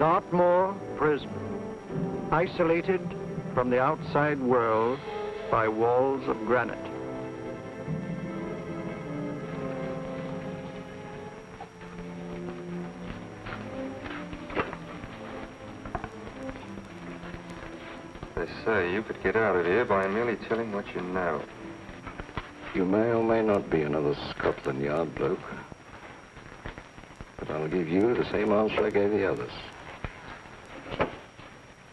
Dartmoor prison, isolated from the outside world by walls of granite. They say you could get out of here by merely telling what you know. You may or may not be another Scotland Yard bloke, but I'll give you the same answer I gave the others.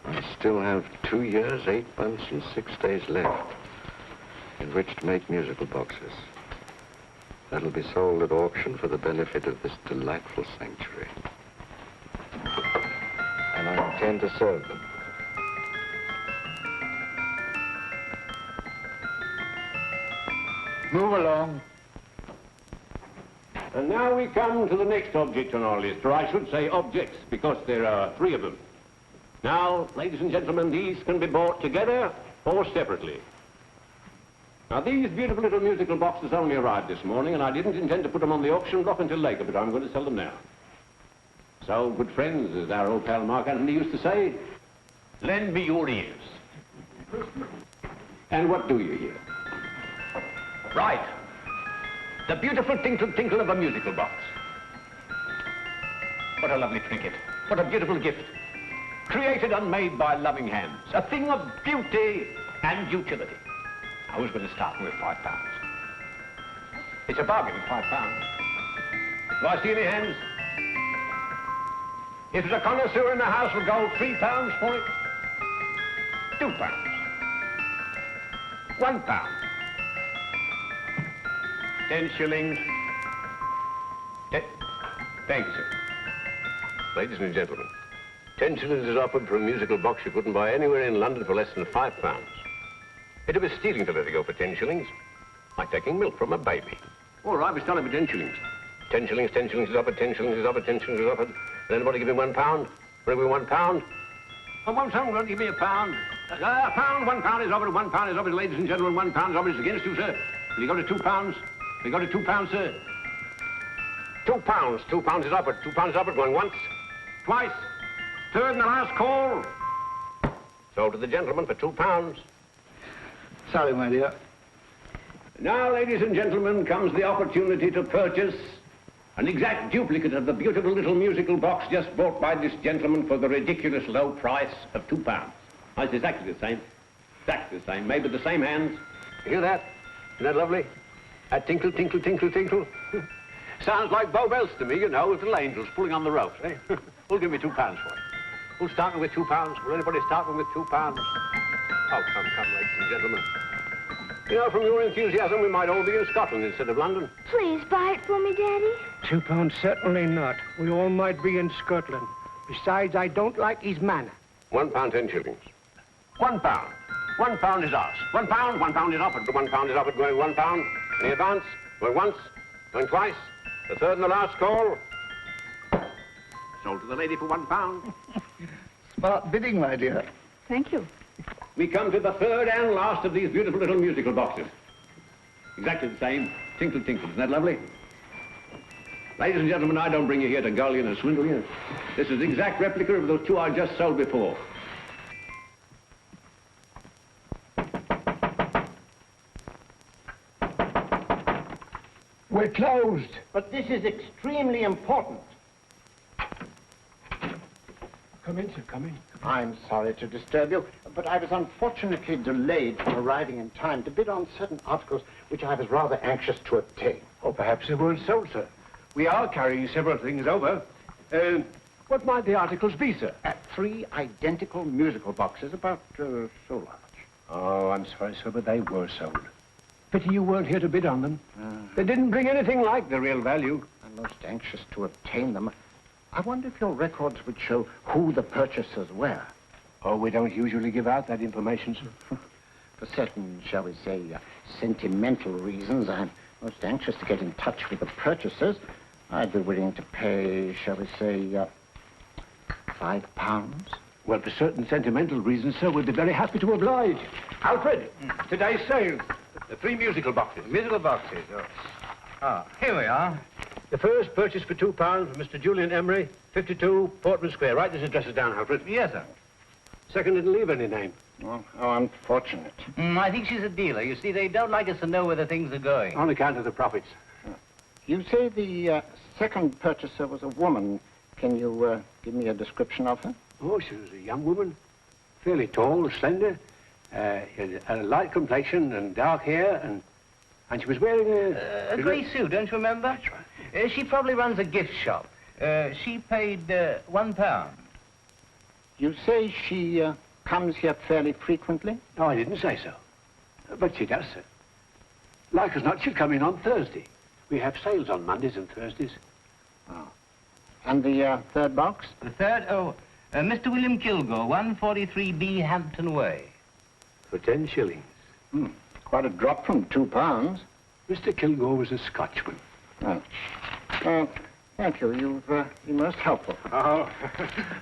I still have 2 years, 8 months, and 6 days left in which to make musical boxes. That'll be sold at auction for the benefit of this delightful sanctuary. And I intend to serve them. Move along. And now we come to the next object on our list, or I should say objects, because there are 3 of them. Now, ladies and gentlemen, these can be bought together or separately. Now, these beautiful little musical boxes only arrived this morning, and I didn't intend to put them on the auction block until later, but I'm going to sell them now. So, good friends, as our old pal Mark Antony used to say, lend me your ears. And what do you hear? Right. The beautiful tinkle tinkle of a musical box. What a lovely trinket. What a beautiful gift. Created and made by loving hands. A thing of beauty and utility. I was going to start with £5. It's a bargain, £5. Do I see any hands? If there's a connoisseur in the house, will go £3 for it. £2. £1. 10 shillings. Thank you, sir. Ladies and gentlemen, 10 shillings is offered for a musical box you couldn't buy anywhere in London for less than £5. It'd be stealing to let it go for 10 shillings. Like taking milk from a baby. All right, we're selling for 10 shillings. 10 shillings, 10 shillings is offered, 10 shillings is offered, 10 shillings is offered. Will anybody give me £1? Will give me £1? Oh, £1, give me £1. £1 is offered, £1 is offered, ladies and gentlemen, £1 is offered. It's against you, sir. Will you go to £2? Will you go to £2, sir? £2. £2 is offered. £2 is offered. Going once, twice, third and the last call. Sold to the gentleman for £2. Sorry, my dear. Now, ladies and gentlemen, comes the opportunity to purchase an exact duplicate of the beautiful little musical box just bought by this gentleman for the ridiculous low price of £2. Oh, it's exactly the same. Exactly the same. Made with the same hands. You hear that? Isn't that lovely? That tinkle, tinkle, tinkle, tinkle. Sounds like Bow Bells to me, you know, with little angels pulling on the ropes, eh? Who'll give me £2 for it? Who'll start me with £2? Will anybody start me with £2? Oh, come, ladies and gentlemen. You know, from your enthusiasm, we might all be in Scotland instead of London. Please buy it for me, Daddy. £2, certainly not. We all might be in Scotland. Besides, I don't like his manner. £1, 10 shillings. £1. £1 is ours. £1 is offered. £1 is offered, going £1. Any advance? Going once, going twice. The third and the last call. Sold to the lady for £1. Smart bidding, my dear. Thank you. We come to the third and last of these beautiful little musical boxes. Exactly the same. Tinkle, tinkle. Isn't that lovely? Ladies and gentlemen, I don't bring you here to gull you and swindle you. This is the exact replica of those 2 I just sold before. We're closed. But this is extremely important. Come in, sir, come in. I'm sorry to disturb you, but I was unfortunately delayed from arriving in time to bid on certain articles which I was rather anxious to obtain. Or perhaps they weren't sold, sir. We are carrying several things over. What might the articles be, sir? 3 identical musical boxes, about so large. Oh, I'm sorry, sir, but they were sold. Pity you weren't here to bid on them. They didn't bring anything like the real value. I'm most anxious to obtain them. I wonder if your records would show who the purchasers were. Oh, we don't usually give out that information, sir. For certain, shall we say, sentimental reasons, I'm most anxious to get in touch with the purchasers. I'd be willing to pay, shall we say, £5. Well, for certain sentimental reasons, sir, we'd be very happy to oblige. Alfred, today's sale. The 3 musical boxes. Musical boxes, oh. Ah, here we are. The first purchase for £2 from Mr. Julian Emery, 52 Portman Square. Write this address down, Alfred. Yes, sir. Second didn't leave any name. Oh, how unfortunate. I think she's a dealer. You see, they don't like us to know where the things are going. On account of the profits. You say the second purchaser was a woman. Can you give me a description of her? Oh, she was a young woman. Fairly tall, slender. Had a light complexion and dark hair, and she was wearing A grey suit, don't you remember? That's right. She probably runs a gift shop. She paid £1. You say she comes here fairly frequently? No, I didn't say so. But she does, sir. Like as not, she'll come in on Thursday. We have sales on Mondays and Thursdays. Oh. And the third box? The third, Mr. William Kilgore, 143B Hampton Way. For 10 shillings. Quite a drop from £2. Mr. Kilgore was a Scotchman. Oh. Thank you. You've been most helpful. Oh,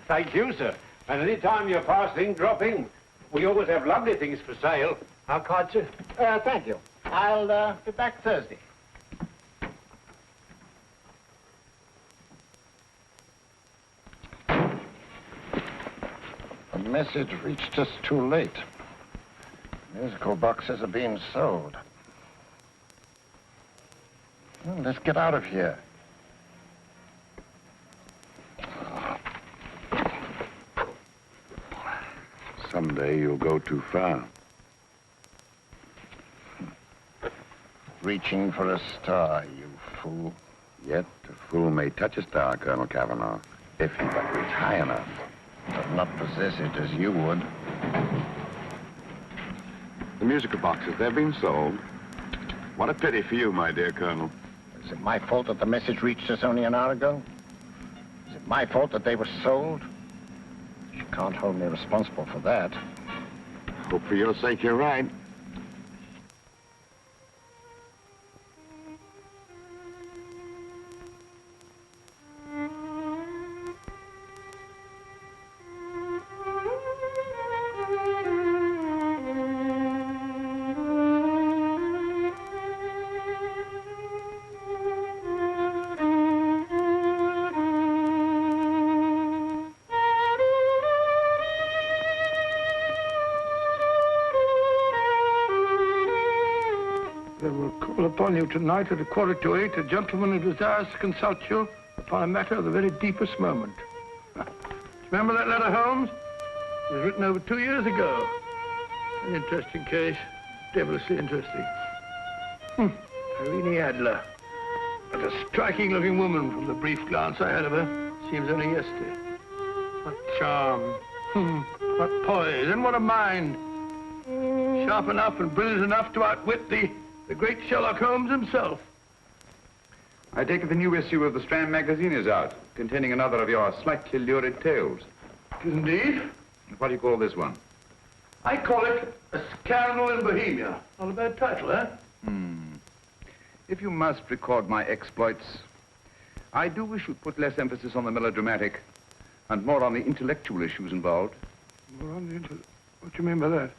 thank you, sir. And any time you're passing, dropping, we always have lovely things for sale. How card, sir? Thank you. I'll be back Thursday. The message reached us too late. Musical boxes are being sold. Well, let's get out of here. Someday you'll go too far. Reaching for a star, you fool. Yet a fool may touch a star, Colonel Cavanaugh, if he but reach high enough. But not possess it as you would. The musical boxes, they're being sold. What a pity for you, my dear Colonel. Is it my fault that the message reached us only an hour ago? Is it my fault that they were sold? You can't hold me responsible for that. Hope for your sake you're right. They will call upon you tonight at 7:45. A gentleman who desires to consult you upon a matter of the very deepest moment. Remember that letter, Holmes? It was written over 2 years ago. An interesting case. Devilishly interesting. Irene Adler. What a striking-looking woman from the brief glance I had of her. Seems only yesterday. What charm. What poise. And what a mind. Sharp enough and brilliant enough to outwit the great Sherlock Holmes himself. I take it the new issue of the Strand magazine is out, containing another of your slightly lurid tales. Indeed. What do you call this one? I call it A Scandal in Bohemia. Not a bad title, eh? If you must record my exploits, I do wish you'd put less emphasis on the melodramatic and more on the intellectual issues involved. What do you mean by that?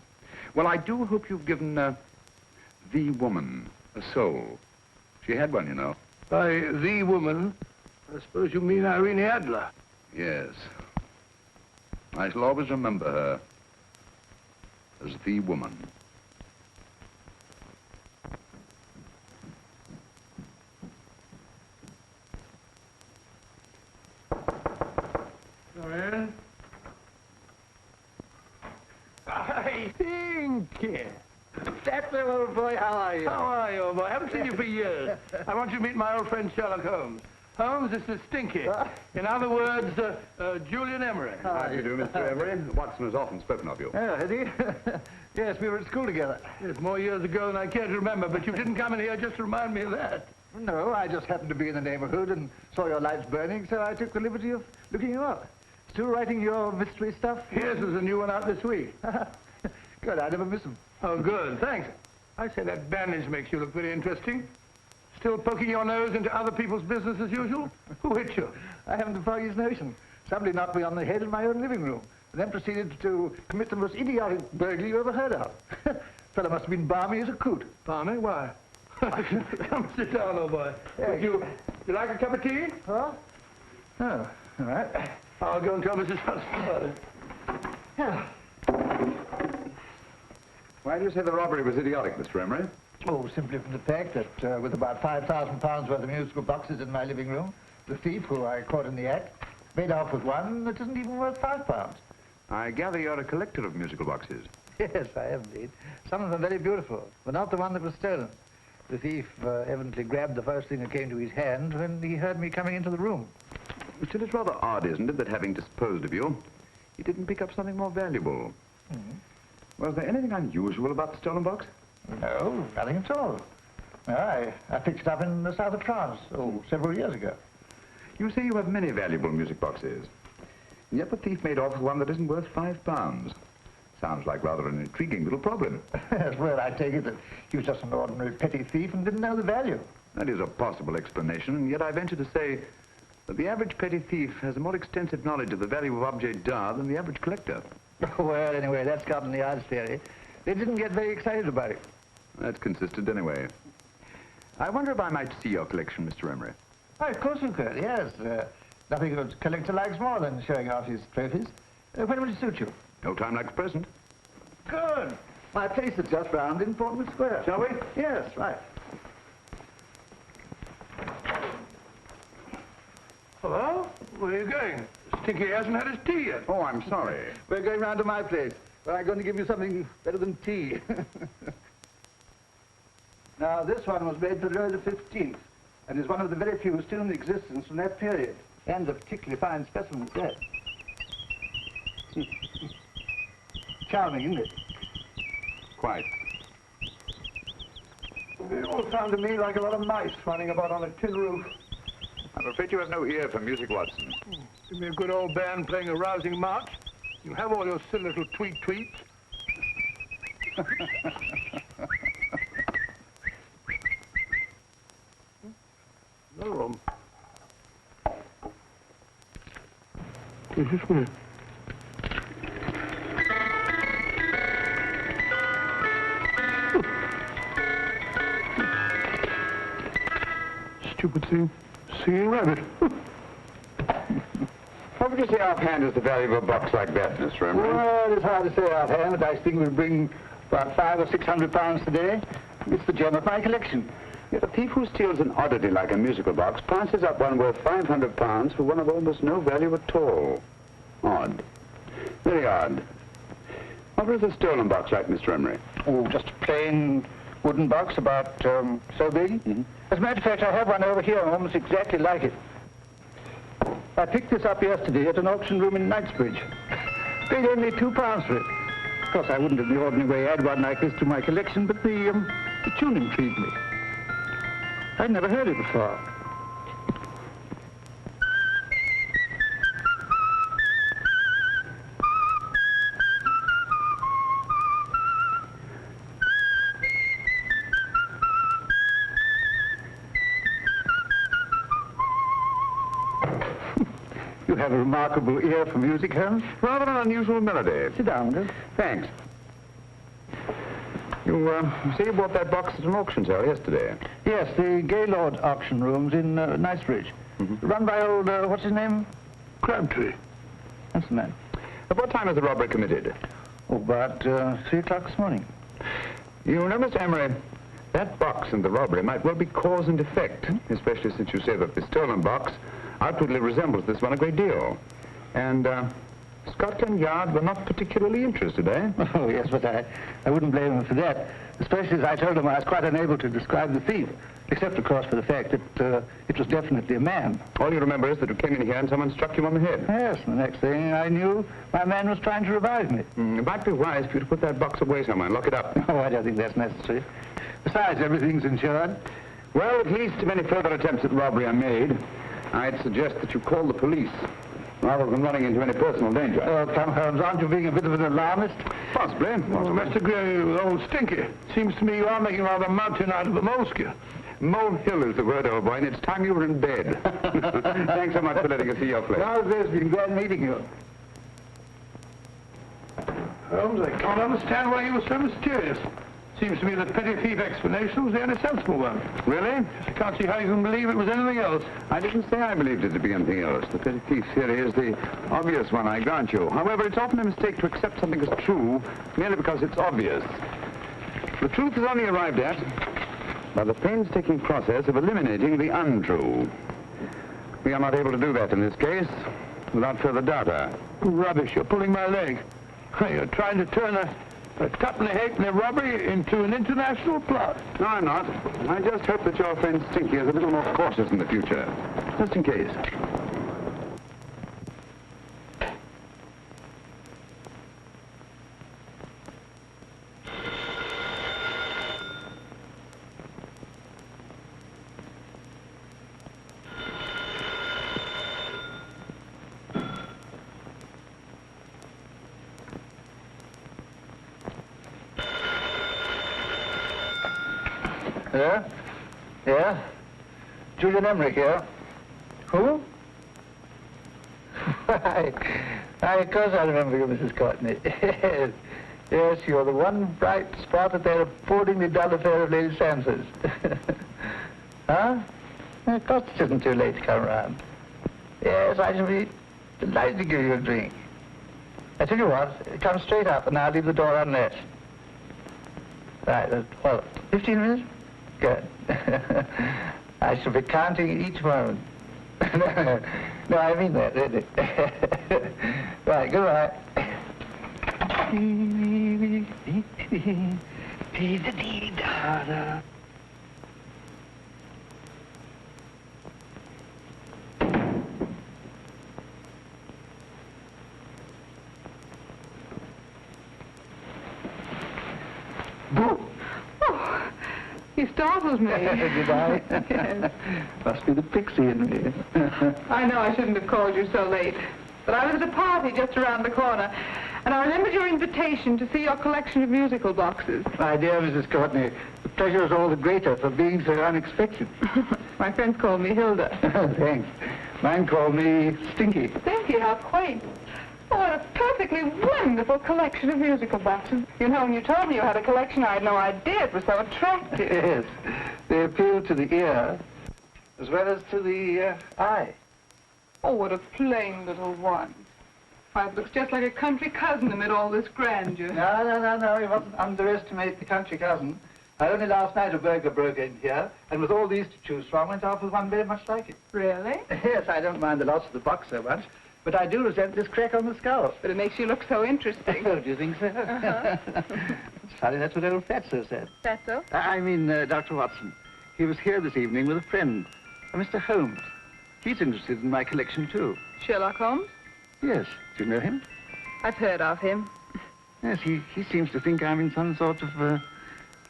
Well, I do hope you've given the woman a soul. She had one, you know. By the woman, I suppose you mean Irene Adler. Yes. I shall always remember her as the woman. Dorian? I think. That's the old boy. How are you? How are you, old boy? I haven't seen you for years. I want you to meet my old friend Sherlock Holmes. Holmes, this is Stinky. In other words, Julian Emery. How do you do, Mr. Emery? Watson has often spoken of you. Oh, has he? Yes, we were at school together. Yes, more years ago than I care to remember, but you didn't come in here just to remind me of that. No, I just happened to be in the neighborhood and saw your lights burning, so I took the liberty of looking you up. Still writing your mystery stuff? Yes, there's a new one out this week. Good, I never miss them. Oh, good, thanks. I say that bandage makes you look very interesting. Still poking your nose into other people's business as usual? Who hit you? I haven't the foggiest notion. Somebody knocked me on the head in my own living room, and then proceeded to commit the most idiotic burglary you ever heard of. Fellow must have been balmy as a coot. Balmy? Why? Come sit down, old boy. Would you You like a cup of tea? Huh? Oh, all right. I'll go and tell Mrs. Hudson. Yeah. Why do you say the robbery was idiotic, Mr. Emery? Oh, simply from the fact that with about £5,000 worth of musical boxes in my living room, the thief, who I caught in the act, made off with one that isn't even worth £5. I gather you're a collector of musical boxes. Yes, I am indeed. Some of them very beautiful, but not the one that was stolen. The thief evidently grabbed the first thing that came to his hand when he heard me coming into the room. Still, it's rather odd, isn't it, that having disposed of you, he didn't pick up something more valuable. Mm-hmm. Was there anything unusual about the stolen box? No, nothing at all. No, I picked it up in the south of France, several years ago. You say you have many valuable music boxes, and yet the thief made off with one that isn't worth £5. Sounds like rather an intriguing little problem. Well, I take it that he was just an ordinary petty thief and didn't know the value. That is a possible explanation, and yet I venture to say that the average petty thief has a more extensive knowledge of the value of objets d'art than the average collector. Well, anyway, that's Scotland Yard's theory. They didn't get very excited about it. That's consistent anyway. I wonder if I might see your collection, Mr. Emery. Oh, of course you could, yes. Nothing a collector likes more than showing off his trophies. When will it suit you? No time like the present. Good. My place is just round in Portman Square. Shall we? Yes, right. Hello? Where are you going? Stinky hasn't had his tea yet. Oh, I'm sorry. We're going round to my place, where I'm going to give you something better than tea. Now, this one was made for Louis XV, and is one of the very few still in existence from that period, and a particularly fine specimen at that. Charming, isn't it? Quite. They all sound to me like a lot of mice running about on a tin roof. I'm afraid you have no ear for music, Watson. Give me a good old band playing a rousing march. You have all your silly little tweets. No room. This is me. Stupid thing. Singing rabbit. What would you say offhand is the value of a box like that, Mr. Emery? Well, it's hard to say offhand, but I think we'll bring about £500 or £600 today. It's the gem of my collection. Yet a thief who steals an oddity like a musical box passes up one worth £500 for one of almost no value at all. Odd. Very odd. What was the stolen box like, Mr. Emery? Oh, just a plain wooden box about so big. Mm-hmm. As a matter of fact, I have one over here almost exactly like it. I picked this up yesterday at an auction room in Knightsbridge. Paid only £2 for it. Of course, I wouldn't in the ordinary way add one like this to my collection, but the tune intrigued me. I'd never heard it before. You have a remarkable ear for music, Holmes. Rather an unusual melody. Sit down, Will. Thanks. You say you bought that box at an auction sale yesterday? Yes, the Gaylord auction rooms in Knightsbridge. Mm-hmm. Run by old, what's his name? Crabtree. That's the man. At what time was the robbery committed? Oh, about 3 o'clock this morning. You know, Mr. Emery, that box and the robbery might well be cause and effect, especially since you say that the stolen box outwardly resembles this one a great deal. And Scotland Yard were not particularly interested, eh? Oh, yes, but I wouldn't blame them for that, especially as I told them I was quite unable to describe the thief, except, of course, for the fact that it was definitely a man. All you remember is that you came in here and someone struck you on the head. Yes, and the next thing I knew, my man was trying to revive me. It might be wise for you to put that box away somewhere and lock it up. Oh, I don't think that's necessary. Besides, everything's insured. Well, at least if any further attempts at robbery are made, I'd suggest that you call the police, rather than running into any personal danger. Oh, come, Holmes, aren't you being a bit of an alarmist? Possibly. Well, Mr. Gray, old Stinky. Seems to me you are making rather a mountain out of a molehill. Molehill is the word, old boy, and it's time you were in bed. Thanks so much for letting us see your place. Well, it's been glad meeting you. Holmes, I can't understand why you were so mysterious. Seems to me the petty thief explanation was the only sensible one. Really? I can't see how you can believe it was anything else. I didn't say I believed it to be anything else. The petty thief theory is the obvious one, I grant you. However, it's often a mistake to accept something as true merely because it's obvious. The truth is only arrived at by the painstaking process of eliminating the untrue. We are not able to do that in this case without further data. Rubbish, you're pulling my leg. You're trying to turn a tuppenny halfpenny robbery into an international plot. No, I'm not. I just hope that your friend Stinky is a little more cautious in the future. Just in case. Yeah? Yeah? Julian Emmerich here. Who? Why, of course I remember you, Mrs. Courtney. Yes. Yes, you're the one bright spot at that appallingly dull affair of Lady Sansa's. Huh? Of course it isn't too late to come around. Yes, I shall be delighted to give you a drink. I tell you what, come straight up and I'll leave the door unlatched. Right, well, 15 minutes? Good. I shall be counting each moment. No, I mean that, really. Right, goodbye. Boo! Oh, you startled me. Did I? Yes. Must be the pixie in me. I know I shouldn't have called you so late, but I was at a party just around the corner, and I remembered your invitation to see your collection of musical boxes. My dear Mrs. Courtney, the pleasure is all the greater for being so unexpected. My friends call me Hilda. Thanks. Mine call me Stinky. Stinky, how quaint. Oh, what a perfectly wonderful collection of musical boxes. You know, when you told me you had a collection, I had no idea it was so attractive. Yes. They appeal to the ear as well as to the eye. Oh, what a plain little one. Why, it looks just like a country cousin amid all this grandeur. No. You mustn't underestimate the country cousin. Only last night a burglar broke in here, and with all these to choose from, went off with one very much like it. Really? Yes, I don't mind the loss of the box so much, but I do resent this crack on the skull. But it makes you look so interesting. Oh, do you think so? It's funny, that's what old Fatso said. Fatso? I mean, Dr. Watson. He was here this evening with a friend, Mr. Holmes. He's interested in my collection, too. Sherlock Holmes? Yes. Do you know him? I've heard of him. Yes, he seems to think I'm in some sort of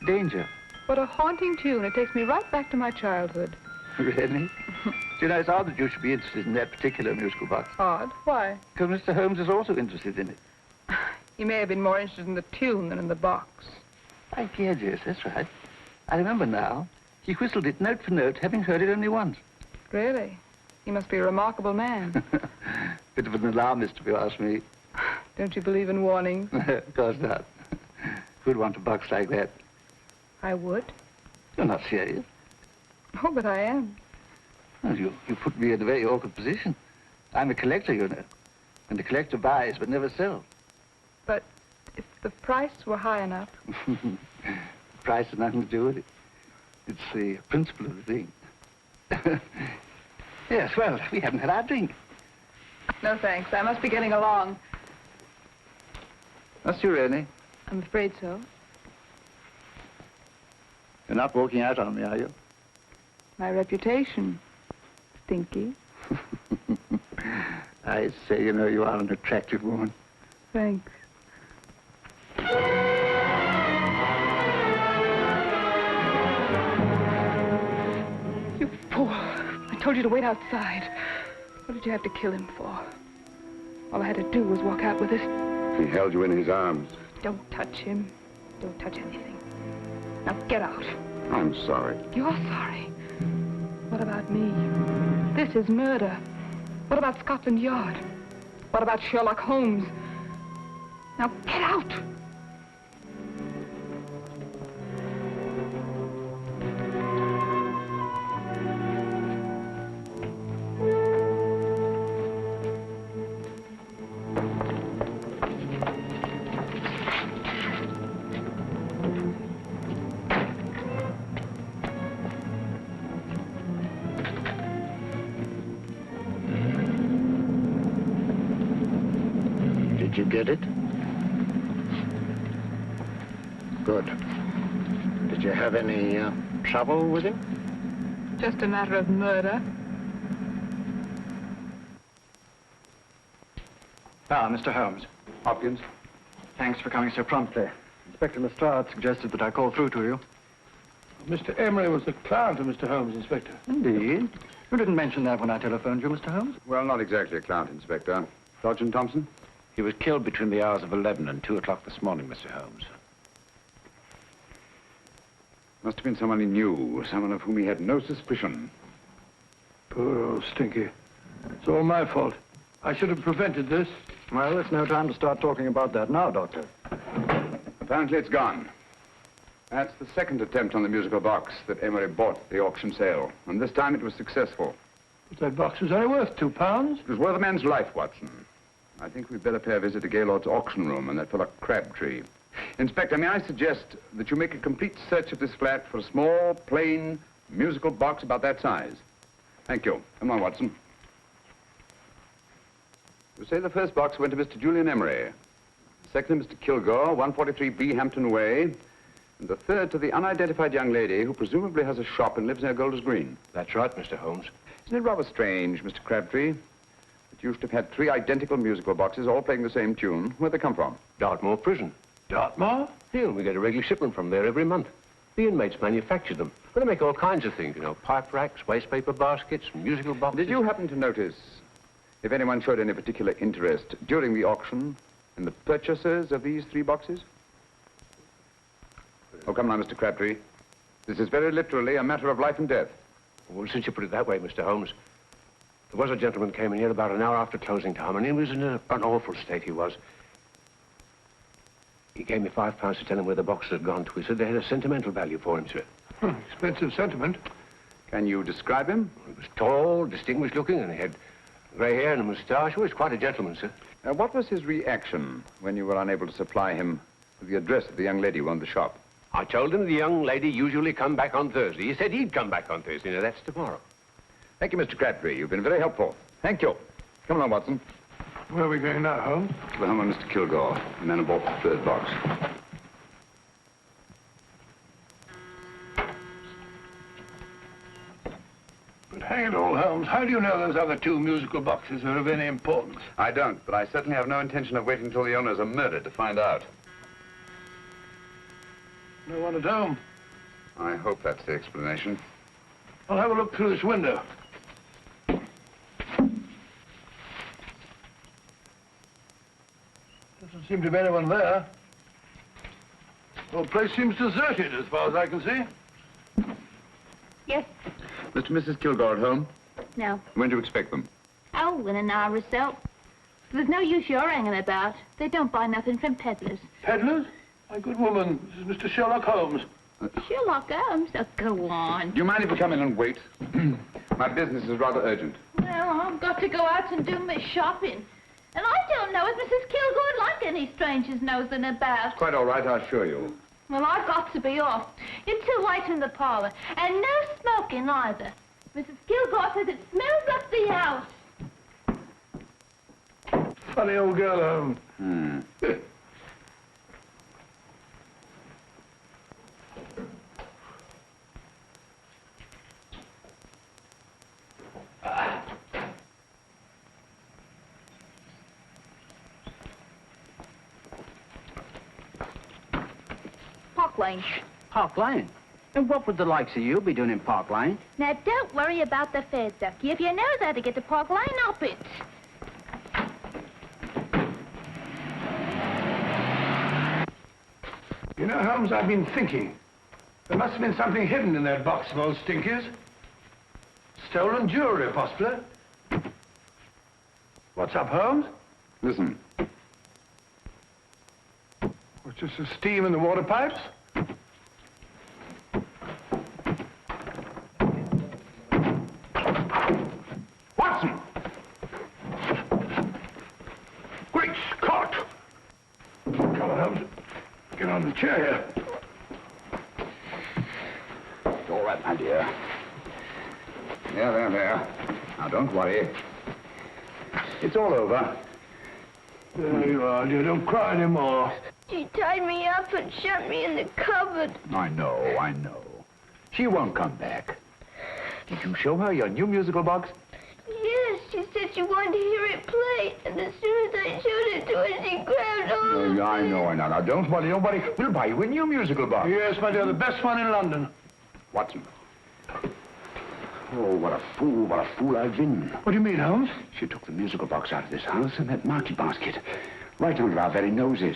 danger. What a haunting tune. It takes me right back to my childhood. Really? Do you know, it's odd that you should be interested in that particular musical box. Odd? Why? Because Mr. Holmes is also interested in it. He may have been more interested in the tune than in the box. I did, yes, that's right. I remember now. He whistled it note for note, having heard it only once. Really? He must be a remarkable man. Bit of an alarmist, if you ask me. Don't you believe in warnings? Of course not. Who'd want a box like that? I would. You're not serious. Oh, but I am. Well, you put me in a very awkward position. I'm a collector, you know. And the collector buys but never sells. But if the price were high enough... Price has nothing to do with it. It's the principle of the thing. Yes, well, we haven't had our drink. No, thanks. I must be getting along. Must you really? I'm afraid so. You're not walking out on me, are you? My reputation. Stinky. I say, you know, you are an attractive woman. Thanks. You fool. I told you to wait outside. What did you have to kill him for? All I had to do was walk out with this. He held you in his arms. Don't touch him. Don't touch anything. Now get out. I'm sorry. You're sorry. What about me? This is murder. What about Scotland Yard? What about Sherlock Holmes? Now get out! you get it? Good. Did you have any trouble with him? Just a matter of murder. Mr. Holmes. Hopkins? Thanks for coming so promptly. Inspector Lestrade suggested that I call through to you. Mr. Emery was the client of Mr. Holmes, Inspector. Indeed. You didn't mention that when I telephoned you, Mr. Holmes. Well, not exactly a client, Inspector. Sergeant Thompson? He was killed between the hours of 11 and 2 o'clock this morning, Mr. Holmes. Must have been someone he knew, someone of whom he had no suspicion. Poor old Stinky. It's all my fault. I should have prevented this. Well, it's no time to start talking about that now, Doctor. Apparently it's gone. That's the second attempt on the musical box that Emery bought at the auction sale, and this time it was successful. But that box was only worth £2. It was worth a man's life, Watson. I think we'd better pay a visit to Gaylord's auction room and that fellow Crabtree. Inspector, may I suggest that you make a complete search of this flat for a small, plain, musical box about that size? Thank you. Come on, Watson. You say the first box went to Mr. Julian Emery. The second to Mr. Kilgore, 143B Hampton Way. And the third to the unidentified young lady who presumably has a shop and lives near Golders Green. That's right, Mr. Holmes. Isn't it rather strange, Mr. Crabtree, that you should have had 3 identical musical boxes all playing the same tune? Where'd they come from? Dartmoor Prison. Dartmoor? Yeah, we get a regular shipment from there every month. The inmates manufacture them. Well, they make all kinds of things, you know, pipe racks, waste paper baskets, musical boxes. Did you happen to notice if anyone showed any particular interest during the auction in the purchasers of these 3 boxes? Oh, come now, Mr. Crabtree. This is very literally a matter of life and death. Well, since you put it that way, Mr. Holmes, there was a gentleman came in here about an hour after closing time, and he was in an awful state, he was. He gave me £5 to tell him where the boxes had gone to. He said they had a sentimental value for him, sir. Expensive sentiment. Can you describe him? He was tall, distinguished looking, and he had grey hair and a moustache. He was quite a gentleman, sir. What was his reaction when you were unable to supply him with the address of the young lady who owned the shop? I told him the young lady usually come back on Thursday. He said he'd come back on Thursday. Now, that's tomorrow. Thank you, Mr. Crabtree. You've been very helpful. Thank you. Come along, Watson. Where are we going now, Holmes? To the home of Mr. Kilgore, the man who bought the 3rd box. But hang it all, Holmes, how do you know those other 2 musical boxes are of any importance? I don't, but I certainly have no intention of waiting until the owners are murdered to find out. No one at home. I hope that's the explanation. I'll have a look through this window. Doesn't seem to be anyone there. The whole place seems deserted as far as I can see. Yes. Mr. and Mrs. Kilgore at home? No. When do you expect them? Oh, in an hour or so. There's no use your hanging about. They don't buy nothing from peddlers. Peddlers? My good woman, this is Mr. Sherlock Holmes. Sherlock Holmes? Oh, go on. Do you mind if we come in and wait? My business is rather urgent. Well, I've got to go out and do my shopping. And I don't know if Mrs. Kilgore'd like any strangers nosing about. Quite all right, I assure you. Well, I've got to be off. It's too late in the parlor. And no smoking either. Mrs. Kilgore says it smells up the house. Funny old girl, Holmes. Park Lane. Park Lane? And what would the likes of you be doing in Park Lane? Now, don't worry about the fare, Ducky. If you know how to get to Park Lane, up it. You know, Holmes, I've been thinking. There must have been something hidden in that box of old Stinky's. Stolen jewelry, possibly. What's up, Holmes? Listen. What's just the steam in the water pipes? Watson! Great Scott! Come on, Holmes. Get on the chair here. It's all right, my dear. There. Now, don't worry. It's all over. There you are, dear. Don't cry anymore. She tied me up and shut me in the cupboard. I know. She won't come back. Did you show her your new musical box? Yes, she said she wanted to hear it play, and as soon as I showed it to her, she grabbed hold of me. I know. Now, don't worry. We'll buy you a new musical box. Yes, my dear, the best one in London. Watson. Oh, what a fool I've been. What do you mean, Holmes? She took the musical box out of this house and that market basket, right under our very noses.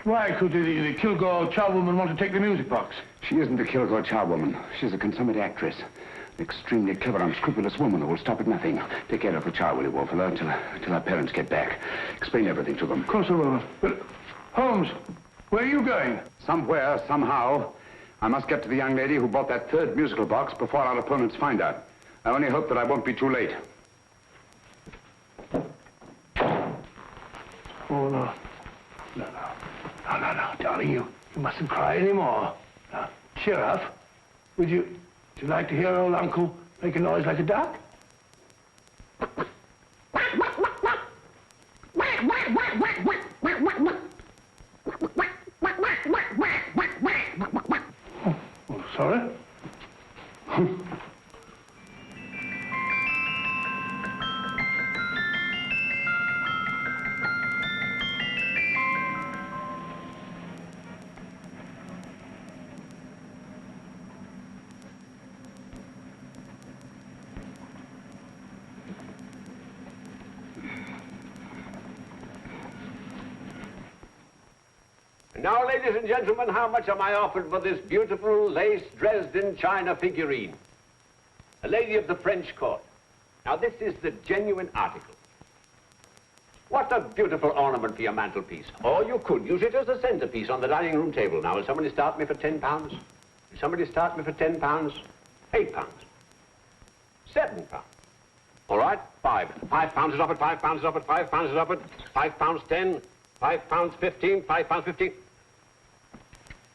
Why could the Kilgore charwoman want to take the music box? She isn't a Kilgore charwoman. She's a consummate actress. An extremely clever, unscrupulous woman who will stop at nothing. Take care of the child, will you, Wolfella, till our parents get back. Explain everything to them. Of course I will. But, Holmes, where are you going? Somewhere, somehow. I must get to the young lady who bought that third musical box before our opponents find out. I only hope that I won't be too late. Oh, no. No, darling, you mustn't cry anymore. Now, cheer up. Would you like to hear old Uncle make a noise like a duck? Oh, sorry. Now, ladies and gentlemen, how much am I offered for this beautiful lace Dresden china figurine? A lady of the French court. Now, this is the genuine article. What a beautiful ornament for your mantelpiece. Or you could use it as a centerpiece on the dining room table. Now, will somebody start me for £10? Will somebody start me for £10? £8? £7? All right, £5 is offered, £5 is offered, £5 is offered, £5.10, £5.15, £5.15.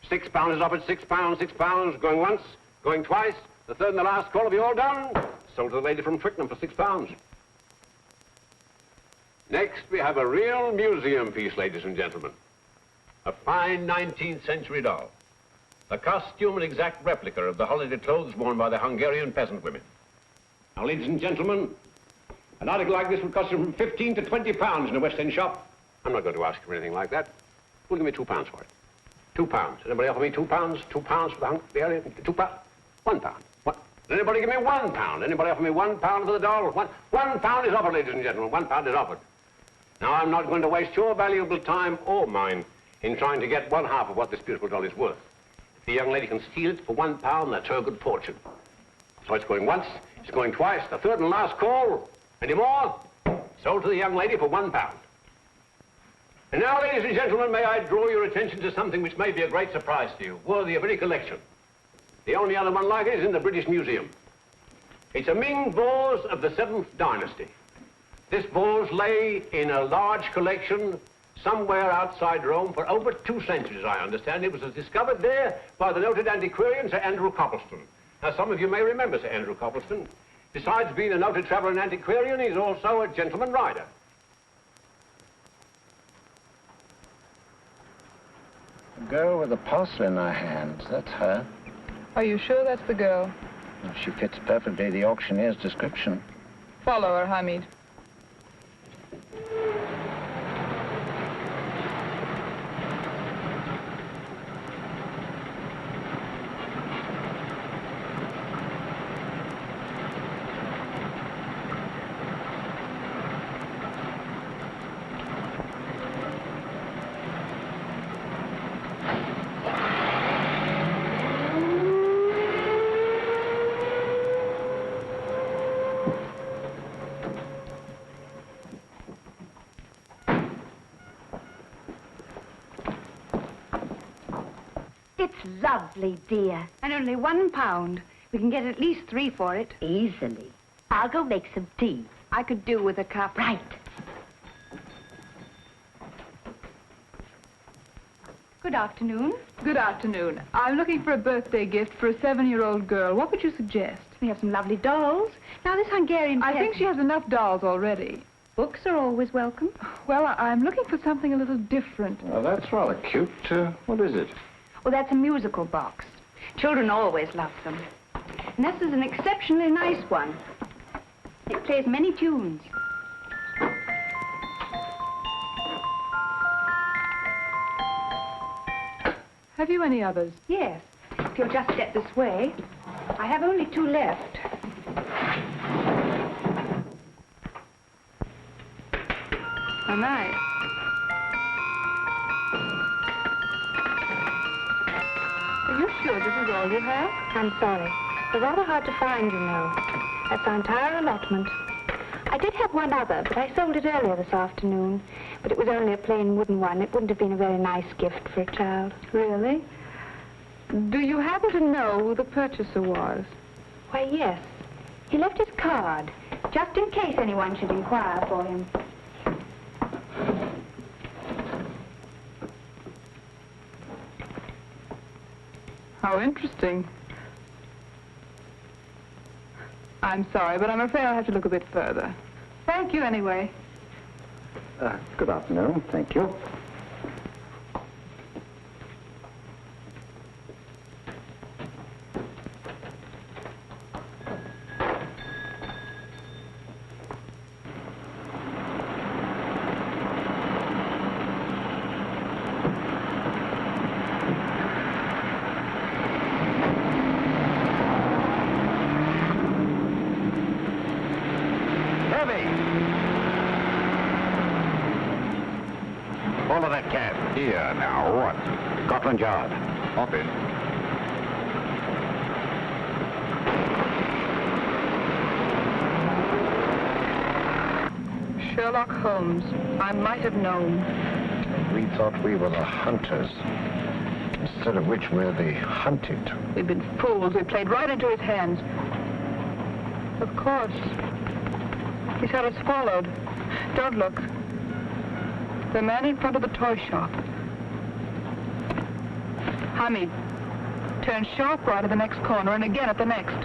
£6 is offered, £6, going once, going twice, the third and the last call. Have you all done? Sold to the lady from Twickenham for £6. Next, we have a real museum piece, ladies and gentlemen. A fine 19th century doll. A costume and exact replica of the holiday clothes worn by the Hungarian peasant women. Now, ladies and gentlemen, an article like this would cost you from £15 to £20 in a West End shop. I'm not going to ask you for anything like that. Who'll give me £2 for it? £2. Anybody offer me £2? £2 for the Hungarian? £2? £1. What? Does anybody give me £1? Anybody offer me £1 for the doll? £1 is offered, ladies and gentlemen. £1 is offered. Now, I'm not going to waste your valuable time or mine in trying to get one half of what this beautiful doll is worth. If the young lady can steal it for £1, that's her good fortune. So it's going once, it's going twice, the third and last call. Any more? Sold to the young lady for £1. And now, ladies and gentlemen, may I draw your attention to something which may be a great surprise to you, worthy of any collection. The only other one like it is in the British Museum. It's a Ming vase of the 7th dynasty. This vase lay in a large collection somewhere outside Rome for over 2 centuries, I understand. It was discovered there by the noted antiquarian, Sir Andrew Coppleston. Now, some of you may remember Sir Andrew Coppleston. Besides being a noted traveller and antiquarian, he's also a gentleman rider. The girl with the parcel in her hands, that's her. Are you sure that's the girl? Well, she fits perfectly the auctioneer's description. Follow her, Hamid. Lovely, dear. And only £1. We can get at least 3 for it. Easily. I'll go make some tea. I could do with a cup. Right. Good afternoon. Good afternoon. I'm looking for a birthday gift for a 7-year-old girl. What would you suggest? We have some lovely dolls. Now, this Hungarian I think she has enough dolls already. Books are always welcome. Well, I'm looking for something a little different. Well, that's rather cute. What is it? Well, that's a musical box. Children always love them. And this is an exceptionally nice one. It plays many tunes. Have you any others? Yes. If you'll just step this way. I have only 2 left. Oh, nice. Are you sure this is all you have? I'm sorry. They're rather hard to find, you know. That's our entire allotment. I did have one other, but I sold it earlier this afternoon. But it was only a plain wooden one. It wouldn't have been a very nice gift for a child. Really? Do you happen to know who the purchaser was? Why, yes. He left his card, just in case anyone should inquire for him. How interesting. I'm sorry, but I'm afraid I'll have to look a bit further. Thank you anyway. Good afternoon. Thank you. Follow that cab. Here, now, what? Scotland Yard. Hop in. Sherlock Holmes. I might have known. We thought we were the hunters, instead of which we're the hunted. We've been fools. We played right into his hands. Of course. He's had us followed. Don't look. The man in front of the toy shop. Hamid. Turn sharp right at the next corner and again at the next.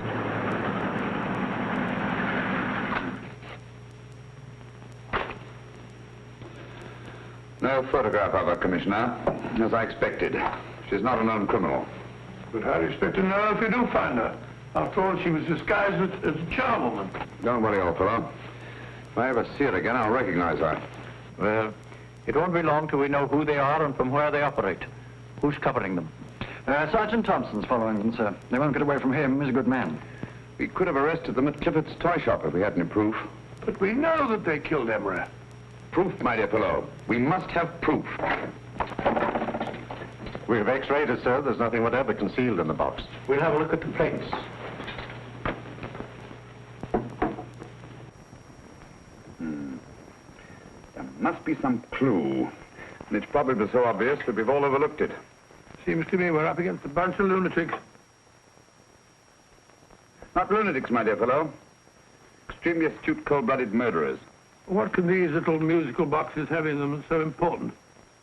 No photograph of her, Commissioner, as I expected. She's not a known criminal. But how do you expect to know if you do find her? After all, she was disguised as a charwoman. Don't worry, old fellow. If I ever see her again, I'll recognize her. Well, it won't be long till we know who they are and from where they operate. Who's covering them? Sergeant Thompson's following them, sir. They won't get away from him. He's a good man. We could have arrested them at Clifford's toy shop if we had any proof. But we know that they killed Emery. Proof, my dear fellow. We must have proof. We've x-rayed it, sir. There's nothing whatever concealed in the box. We'll have a look at the plates. There must be some clue. And it's probably so obvious that we've all overlooked it. Seems to me we're up against a bunch of lunatics. Not lunatics, my dear fellow. Extremely astute, cold-blooded murderers. What can these little musical boxes have in them that's so important?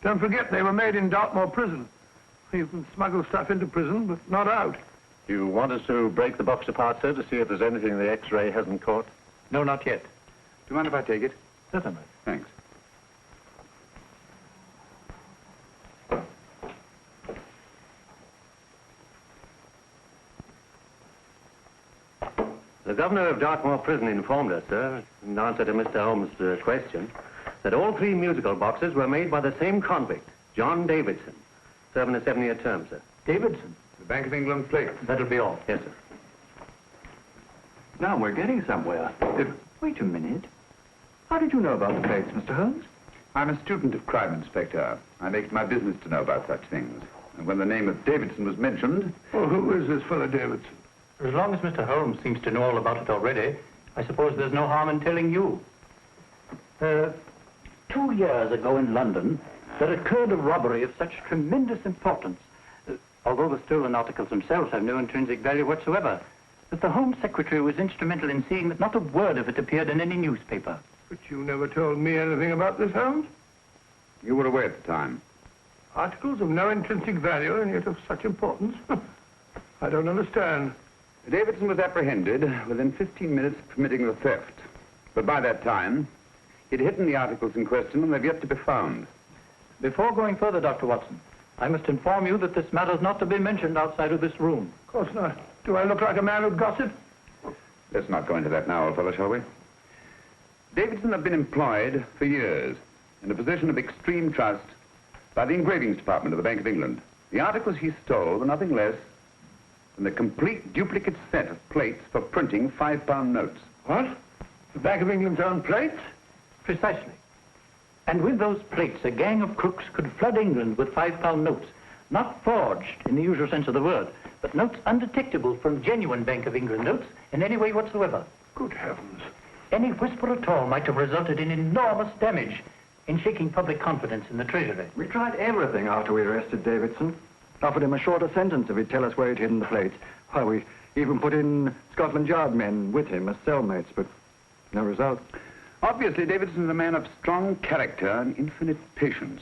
Don't forget, they were made in Dartmoor prison. You can smuggle stuff into prison, but not out. You want us to break the box apart, sir, to see if there's anything the X-ray hasn't caught? No, not yet. Do you mind if I take it? Certainly. Thanks. The governor of Dartmoor Prison informed us, sir, in answer to Mr. Holmes' question, that all 3 musical boxes were made by the same convict, John Davidson, serving a 7-year term, sir. Davidson? The Bank of England plate. That'll be all. Yes, sir. Now we're getting somewhere. Wait a minute. How did you know about the plates, Mr. Holmes? I'm a student of crime, Inspector. I make it my business to know about such things. And when the name of Davidson was mentioned... Well, who is this fellow Davidson? As long as Mr. Holmes seems to know all about it already, I suppose there's no harm in telling you. 2 years ago in London, there occurred a robbery of such tremendous importance, although the stolen articles themselves have no intrinsic value whatsoever, that the Home Secretary was instrumental in seeing that not a word of it appeared in any newspaper. But you never told me anything about this, Holmes. You were away at the time. Articles of no intrinsic value and yet of such importance? I don't understand. Davidson was apprehended within 15 minutes of committing the theft. But by that time, He'd hidden the articles in question, and they've yet to be found. Before going further, Dr. Watson, I must inform you that this matter is not to be mentioned outside of this room. Of course not. Do I look like a man who'd gossip? Let's not go into that now, old fellow, shall we? Davidson had been employed for years in a position of extreme trust by the engravings department of the Bank of England. The articles he stole were nothing less than a complete duplicate set of plates for printing £5 notes. What? The Bank of England's own plates? Precisely. And with those plates, a gang of crooks could flood England with £5 notes, not forged in the usual sense of the word, but notes undetectable from genuine Bank of England notes in any way whatsoever. Good heavens. Any whisper at all might have resulted in enormous damage in shaking public confidence in the Treasury. We tried everything after we arrested Davidson. Offered him a shorter sentence if he'd tell us where he'd hidden the plates. Why, we even put in Scotland Yard men with him as cellmates, but no result. Obviously, Davidson is a man of strong character and infinite patience.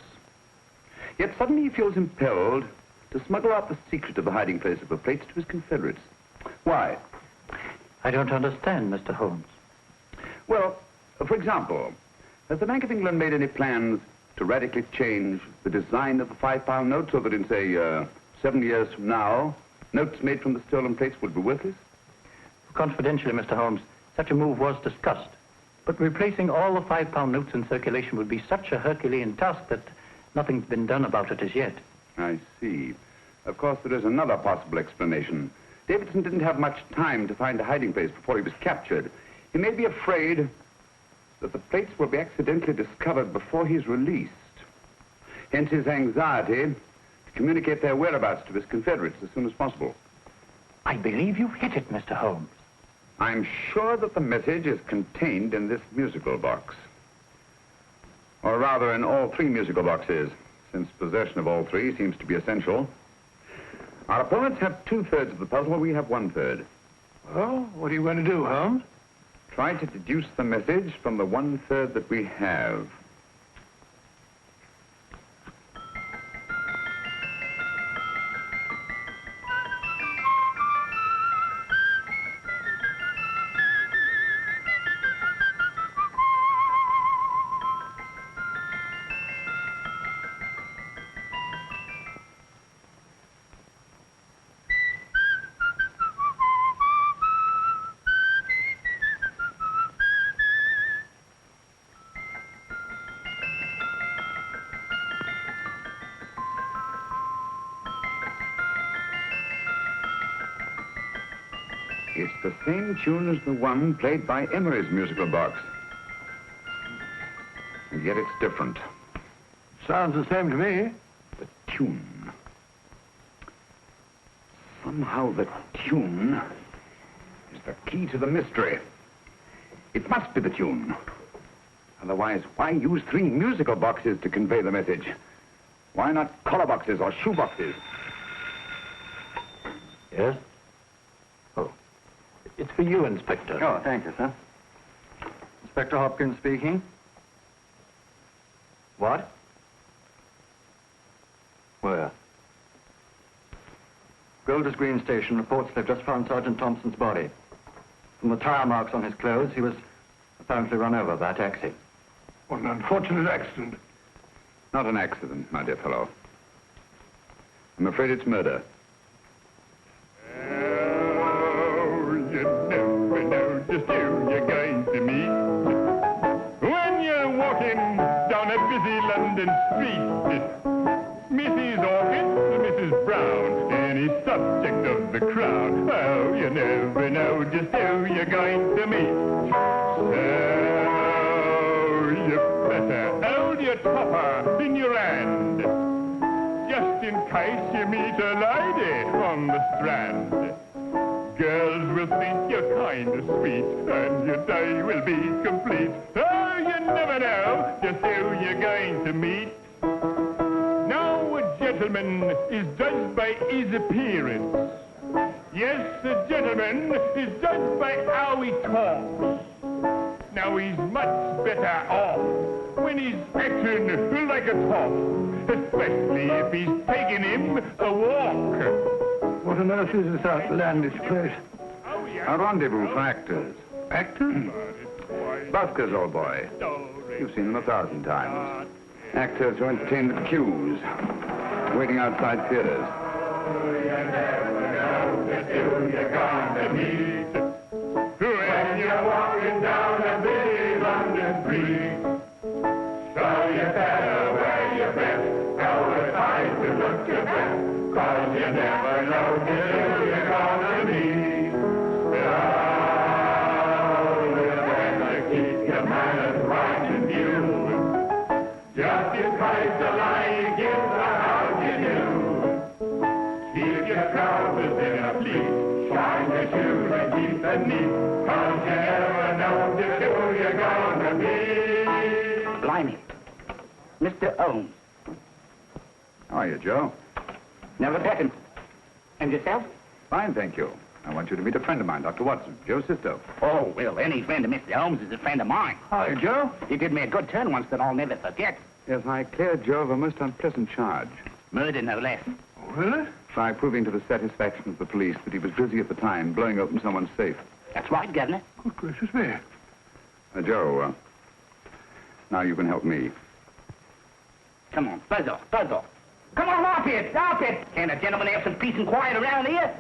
Yet suddenly he feels impelled to smuggle out the secret of the hiding place of the plates to his confederates. Why? I don't understand, Mr. Holmes. Well, for example, has the Bank of England made any plans to radically change the design of the £5 note so that in, say, 7 years from now, notes made from the stolen plates would be worthless? Confidentially, Mr. Holmes, such a move was discussed. But replacing all the £5 notes in circulation would be such a Herculean task that nothing's been done about it as yet. I see. Of course, there is another possible explanation. Davidson didn't have much time to find a hiding place before he was captured. He may be afraid that the plates will be accidentally discovered before he's released. Hence his anxiety to communicate their whereabouts to his confederates as soon as possible. I believe you've hit it, Mr. Holmes. I'm sure that the message is contained in this musical box. Or rather, in all 3 musical boxes, since possession of all 3 seems to be essential. Our opponents have 2/3 of the puzzle, we have 1/3. Well, what are you going to do, Holmes? Try to deduce the message from the 1/3 that we have. It's the same tune as the one played by Emery's musical box. And yet it's different. Sounds the same to me. The tune. Somehow the tune is the key to the mystery. It must be the tune. Otherwise, why use 3 musical boxes to convey the message? Why not collar boxes or shoe boxes? Yes? Oh. It's for you, Inspector. Oh, thank you, sir. Inspector Hopkins speaking. What? Where? Golders Green Station reports they've just found Sergeant Thompson's body. From the tire marks on his clothes, he was apparently run over by a taxi. What an unfortunate accident. Not an accident, my dear fellow. I'm afraid it's murder. You never know just who you're going to meet when you're walking down a busy London street. Mrs. Orchid, Mrs. Brown, any subject of the crowd. Oh, you never know just who you're going to meet. So you better hold your topper in your hand, just in case you meet a lady on the Strand. Girls will think you're kind of sweet, and your day will be complete. Oh, you never know just who you're going to meet. Now, a gentleman is judged by his appearance. Yes, a gentleman is judged by how he talks. Now, he's much better off when he's acting like a top, especially if he's taking him a walk. What on earth is this outlandish place? A rendezvous for actors. Actors? Buskers, old boy. You've seen them 1,000 times. Actors who entertain the queues, waiting outside theaters. You're gonna meet when you're walking down a busy London street. So you better wear your best, go aside to look your best, 'cause you never know till you're gonna meet. Oh, you better keep your manners right in view. Just in case the lie you give the house you knew. Keep your trousers in a pleat, shine your shoes and keep them neat, 'cause you never know just who you're gonna meet. Blimey. Mr. Holmes. How are you, Joe? Never better. And yourself? Fine, thank you. I want you to meet a friend of mine, Dr. Watson, Joe's sister. Oh, well, any friend of Mr. Holmes is a friend of mine. Hi, Joe. He did me a good turn once that I'll never forget. Yes, I cleared Joe of a most unpleasant charge. Murder, no less. Oh, really? By proving to the satisfaction of the police that he was busy at the time blowing open someone's safe. That's right, Governor. Good gracious me. Joe, now you can help me. Come on, buzz off, buzz off. Come on, off it, off it. Can't a gentleman have some peace and quiet around here?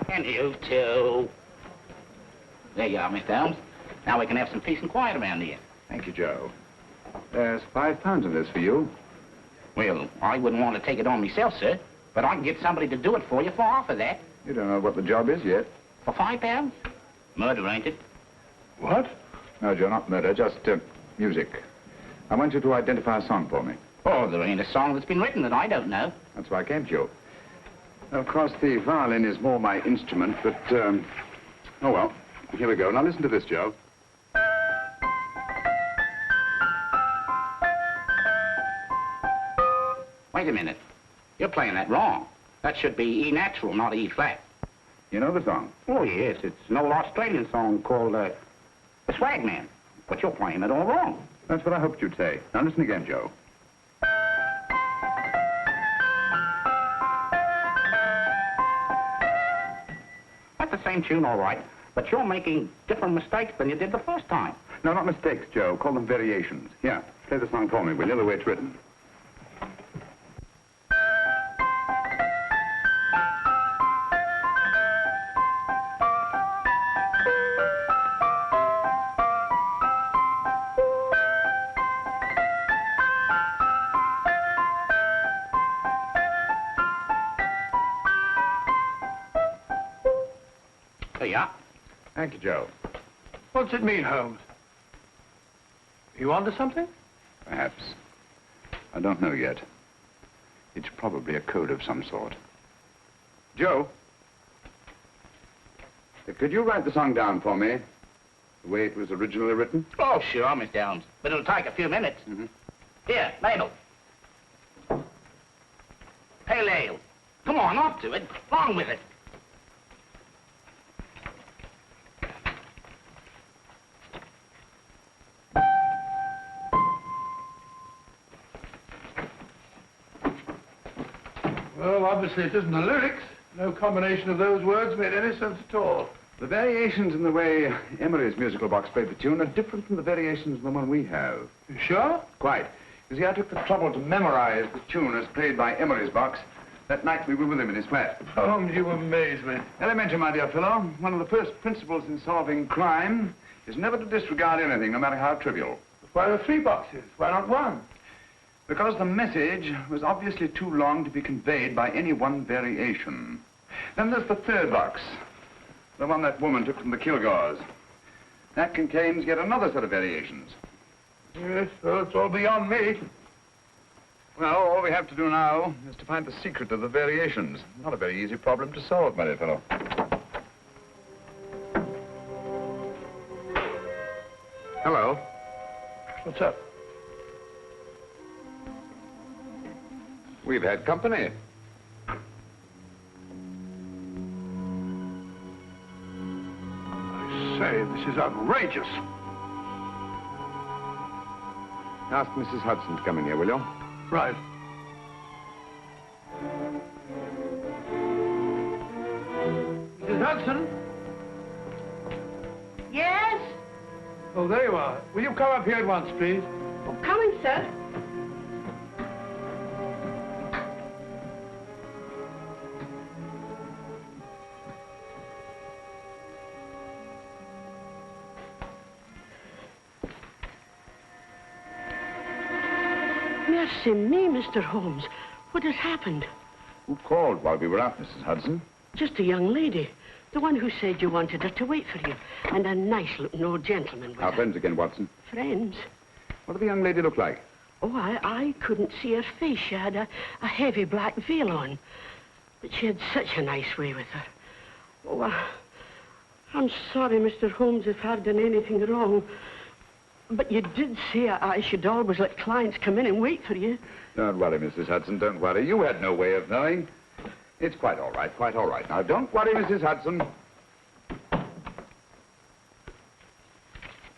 And you too. There you are, Mr. Holmes. Now we can have some peace and quiet around here. Thank you, Joe. There's £5 in this for you. Well, I wouldn't want to take it on myself, sir, but I can get somebody to do it for you for half of that. You don't know what the job is yet. For £5? Murder, ain't it? What? No, Joe, not murder, just music. I want you to identify a song for me. Oh, there ain't a song that's been written that I don't know. That's why I came to you. Of course, the violin is more my instrument, but, oh, well, here we go. Now listen to this, Joe. Wait a minute. You're playing that wrong. That should be E natural, not E flat. You know the song? Oh, yes. It's an old Australian song called, The Swag Man. But you're playing it all wrong. That's what I hoped you'd say. Now listen again, Joe. That's the same tune, all right. But you're making different mistakes than you did the first time. No, not mistakes, Joe. Call them variations. Here, play the song for me, will you, the way it's written. There you are. Thank you, Joe. What's it mean, Holmes? You onto something? Perhaps. I don't know yet. It's probably a code of some sort. Joe? Could you write the song down for me? The way it was originally written? Oh, sure, Mr. Holmes. But it'll take a few minutes. Mm-hmm. Here, Mabel. Pale ale. Come on, off to it. Along with it. Well, obviously it isn't the lyrics. No combination of those words made any sense at all. The variations in the way Emery's musical box played the tune are different from the variations in the one we have. You sure? Quite. You see, I took the trouble to memorize the tune as played by Emery's box that night we were with him in his flat. Holmes, you amaze me. Elementary, my dear fellow. One of the first principles in solving crime is never to disregard anything, no matter how trivial. Why are there 3 boxes? Why not 1? Because the message was obviously too long to be conveyed by any one variation. Then there's the 3rd box, the one that woman took from the Kilgores. That contains yet another set of variations. Yes, well, it's all beyond me. Well, all we have to do now is to find the secret of the variations. Not a very easy problem to solve, my dear fellow. Hello. What's up? We've had company. I say, this is outrageous. Ask Mrs. Hudson to come in here, will you? Right. Mrs. Hudson? Yes? Oh, there you are. Will you come up here at once, please? Oh, coming, sir. Mercy me, Mr. Holmes. What has happened? Who called while we were out, Mrs. Hudson? Just a young lady. The one who said you wanted her to wait for you. And a nice-looking old gentleman with Our her. friends again, Watson. Friends? What did the young lady look like? Oh, I couldn't see her face. She had a heavy black veil on. But she had such a nice way with her. Oh, I'm sorry, Mr. Holmes, if I've done anything wrong. But you did say I should always let clients come in and wait for you. Don't worry, Mrs. Hudson, don't worry. You had no way of knowing. It's quite all right, quite all right. Now, don't worry, Mrs. Hudson.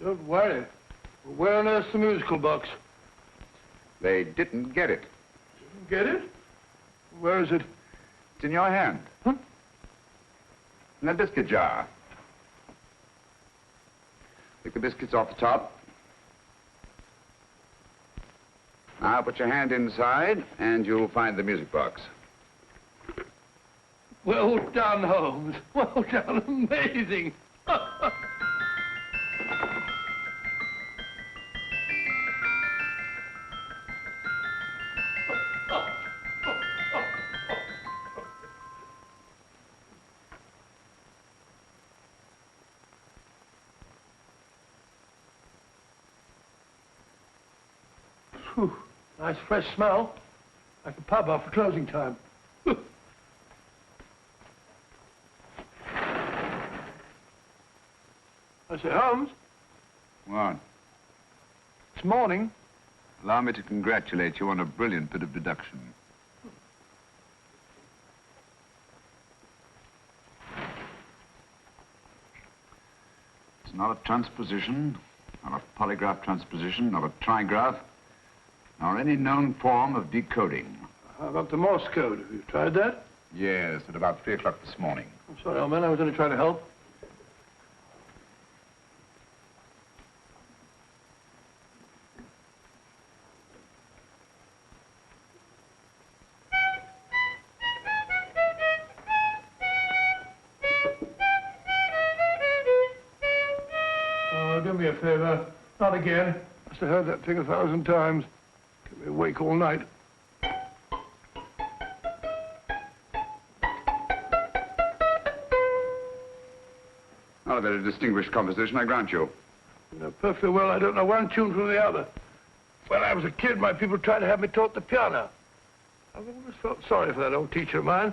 Don't worry. Where on earth's the musical box? They didn't get it. Didn't get it? Where is it? It's in your hand. Huh? In that biscuit jar. Take the biscuits off the top. Now put your hand inside, and you'll find the music box. Well done, Holmes. Well done. Amazing. Whew. Nice fresh smell. Like a pub after closing time. I say, Holmes. What? It's morning. Allow me to congratulate you on a brilliant bit of deduction. It's not a transposition, not a polygraph transposition, not a trigraph, nor any known form of decoding. How about the Morse code? Have you tried that? Yes, at about 3 o'clock this morning. I'm sorry, old man. I was only trying to help. Oh, do me a favor. Not again. Must have heard that thing 1,000 times. Kept me awake all night. Not a very distinguished composition, I grant you. You know perfectly well I don't know one tune from the other. When I was a kid, my people tried to have me taught the piano. I've always felt sorry for that old teacher of mine.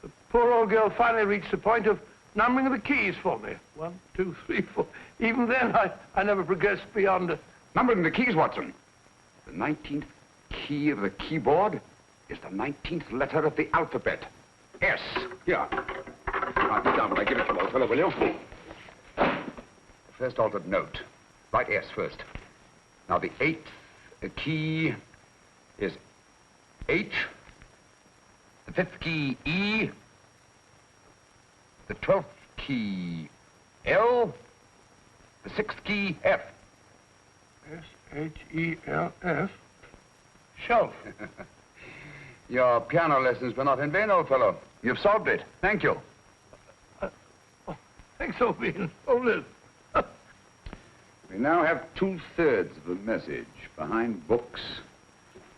The poor old girl finally reached the point of numbering the keys for me. 1, 2, 3, 4. Even then, I never progressed beyond... Numbering the keys, Watson. The 19th key of the keyboard is the 19th letter of the alphabet. S. Here. Write it down when I give it to you, old fellow, will you? First altered note. Write S first. Now, the 8th key is H. The 5th key, E. The 12th key, L. The 6th key, F. S-H-E-L-F. Shelf. Your piano lessons were not in vain, old fellow. You've solved it. Thank you. Thanks, old bean. Hold it. We now have 2/3 of the message. Behind books,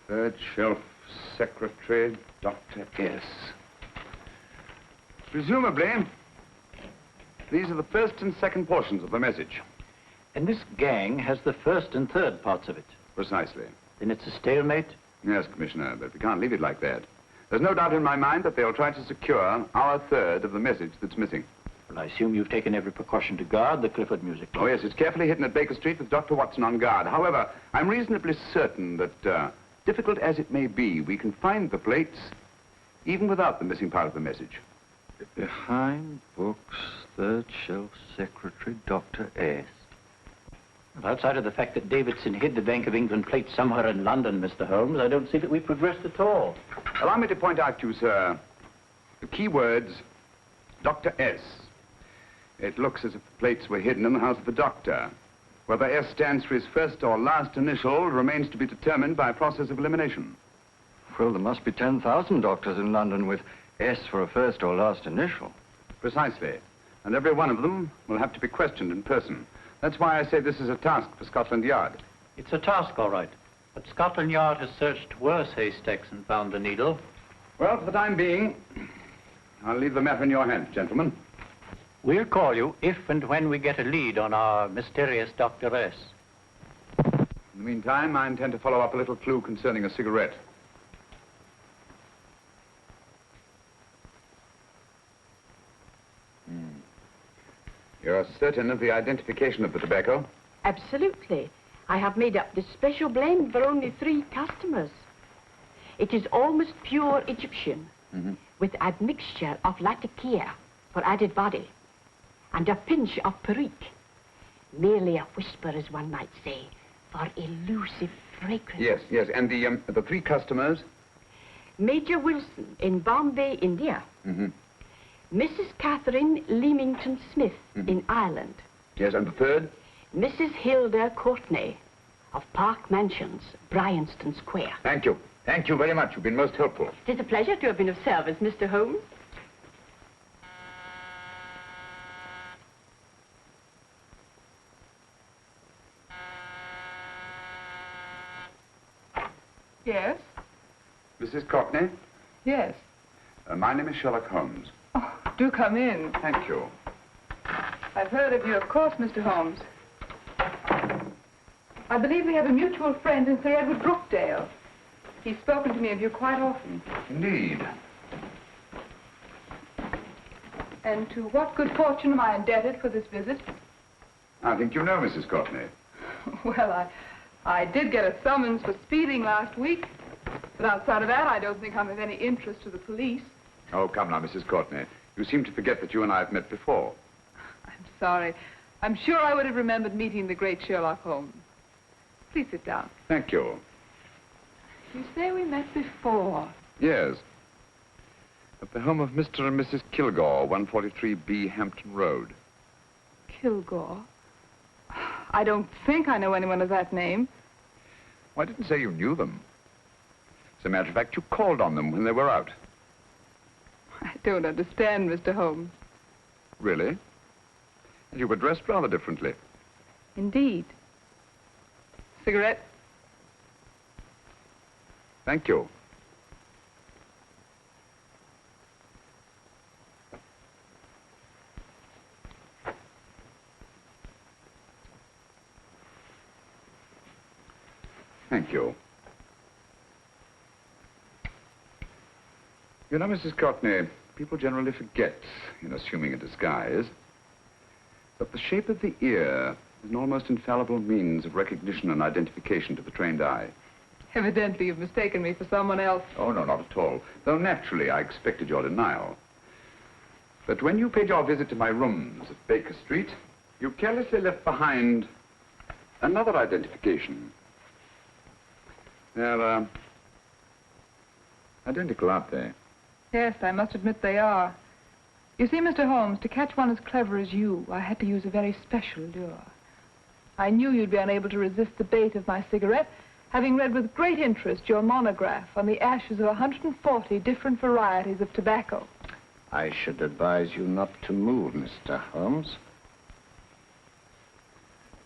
third shelf, secretary, Dr. S. Presumably, these are the first and second portions of the message. And this gang has the first and third parts of it. Precisely. Then it's a stalemate? Yes, Commissioner, but we can't leave it like that. There's no doubt in my mind that they'll try to secure our third of the message that's missing. Well, I assume you've taken every precaution to guard the Clifford music box. Oh, yes, it's carefully hidden at Baker Street with Dr. Watson on guard. However, I'm reasonably certain that, difficult as it may be, we can find the plates even without the missing part of the message. Behind books, third shelf, secretary, Dr. S. Well, outside of the fact that Davidson hid the Bank of England plate somewhere in London, Mr. Holmes, I don't see that we've progressed at all. Allow me to point out to you, sir, the key words, Dr. S. It looks as if the plates were hidden in the house of the doctor. Whether S stands for his first or last initial remains to be determined by a process of elimination. Well, there must be 10,000 doctors in London with S for a first or last initial. Precisely. And every one of them will have to be questioned in person. That's why I say this is a task for Scotland Yard. It's a task, all right. But Scotland Yard has searched worse haystacks and found the needle. Well, for the time being, I'll leave the matter in your hands, gentlemen. We'll call you if and when we get a lead on our mysterious Dr. S. In the meantime, I intend to follow up a little clue concerning a cigarette. You're certain of the identification of the tobacco? Absolutely. I have made up this special blend for only 3 customers. It is almost pure Egyptian, with admixture of latakia for added body, and a pinch of perique. Merely a whisper, as one might say, for elusive fragrance. Yes, yes. And the 3 customers? Major Wilson in Bombay, India. Mrs. Catherine Leamington Smith in Ireland. Yes, and the 3rd? Mrs. Hilda Courtney of Park Mansions, Bryanston Square. Thank you. Thank you very much. You've been most helpful. It is a pleasure to have been of service, Mr. Holmes. Yes? Mrs. Courtney? Yes. My name is Sherlock Holmes. Oh, do come in. Thank you. I've heard of you, of course, Mr. Holmes. I believe we have a mutual friend in Sir Edward Brookdale. He's spoken to me of you quite often. Indeed. And to what good fortune am I indebted for this visit? I think you know Mrs. Courtney. Well, I did get a summons for speeding last week. But outside of that, I don't think I'm of any interest to the police. Oh, come now, Mrs. Courtney. You seem to forget that you and I have met before. I'm sorry. I'm sure I would have remembered meeting the great Sherlock Holmes. Please sit down. Thank you. You say we met before. Yes. At the home of Mr. and Mrs. Kilgore, 143B Hampton Road. Kilgore? I don't think I know anyone of that name. Well, I didn't say you knew them. As a matter of fact, you called on them when they were out. I don't understand, Mr. Holmes. Really? And you were dressed rather differently. Indeed. Cigarette? Thank you. Thank you. You know, Mrs. Courtney, people generally forget, in assuming a disguise, that the shape of the ear is an almost infallible means of recognition and identification to the trained eye. Evidently, you've mistaken me for someone else. Oh, no, not at all. Though naturally, I expected your denial. But when you paid your visit to my rooms at Baker Street, you carelessly left behind another identification. They're, identical, aren't they? Yes, I must admit they are. You see, Mr. Holmes, to catch one as clever as you, I had to use a very special lure. I knew you'd be unable to resist the bait of my cigarette, having read with great interest your monograph on the ashes of 140 different varieties of tobacco. I should advise you not to move, Mr. Holmes.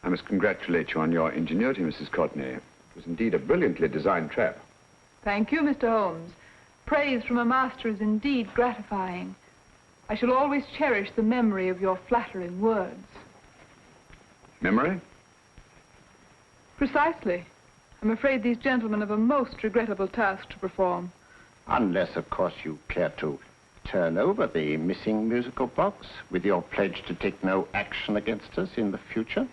I must congratulate you on your ingenuity, Mrs. Courtney. It was indeed a brilliantly designed trap. Thank you, Mr. Holmes. Praise from a master is indeed gratifying. I shall always cherish the memory of your flattering words. Memory? Precisely. I'm afraid these gentlemen have a most regrettable task to perform. Unless, of course, you care to turn over the missing musical box with your pledge to take no action against us in the future.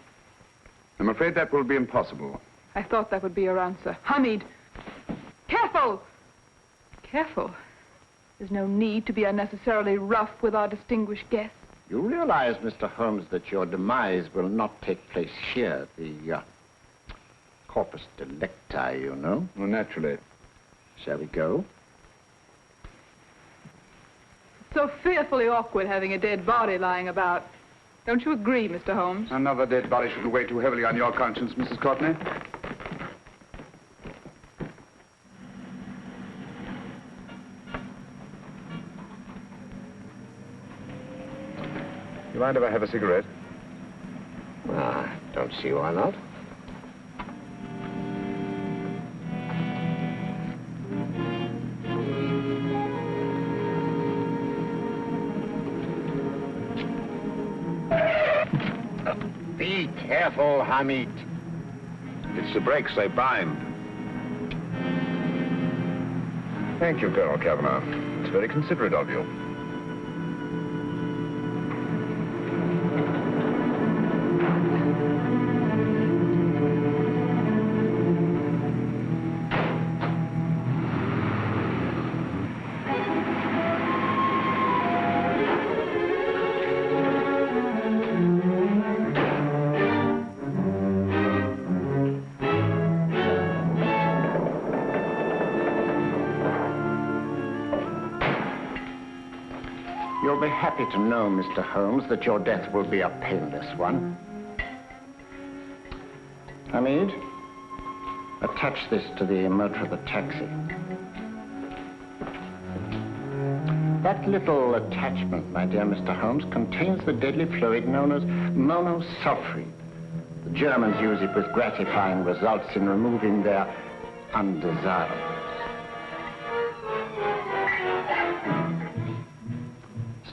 I'm afraid that will be impossible. I thought that would be your answer. Hamid! Careful! Careful. There's no need to be unnecessarily rough with our distinguished guests. You realize, Mr. Holmes, that your demise will not take place here. The corpus delicti, you know. Well, naturally. Shall we go? It's so fearfully awkward having a dead body lying about. Don't you agree, Mr. Holmes? Another dead body shouldn't weigh too heavily on your conscience, Mrs. Courtney. You mind if I have a cigarette? Don't see why not. Be careful, Hamid. It's the brakes, they bind. Thank you, Colonel Kavanagh. It's very considerate of you. You'll be happy to know, Mr. Holmes, that your death will be a painless one. Hamid, attach this to the motor of the taxi. That little attachment, my dear Mr. Holmes, contains the deadly fluid known as monosulfide. The Germans use it with gratifying results in removing their undesirables.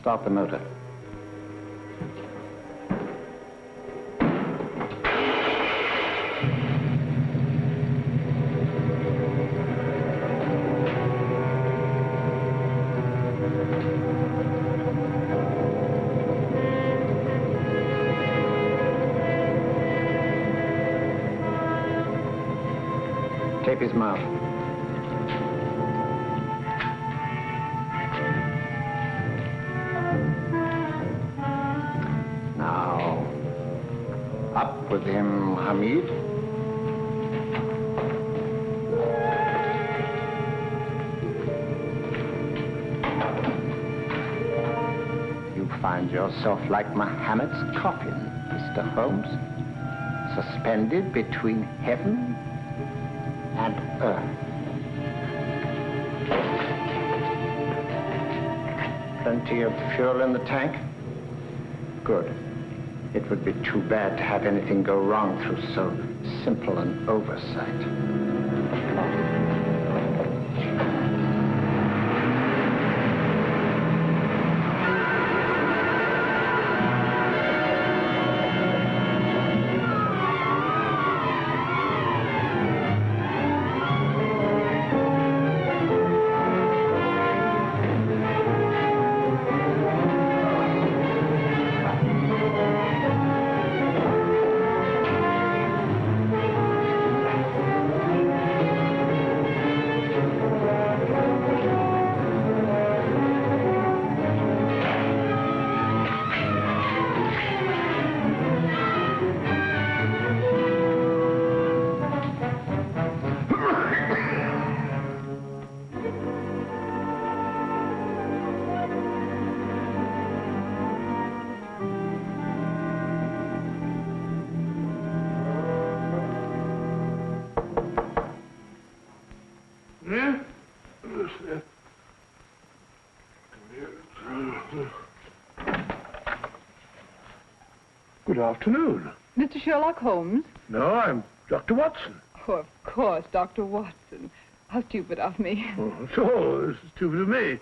Start the motor. Tape his mouth. Up with him, Hamid. You find yourself like Muhammad's coffin, Mr. Holmes, suspended between heaven and earth. Plenty of fuel in the tank? Good. It would be too bad to have anything go wrong through so simple an oversight. Good afternoon. Mr. Sherlock Holmes? No, I'm Dr. Watson. Oh, of course, Dr. Watson. How stupid of me. Oh, so stupid of me.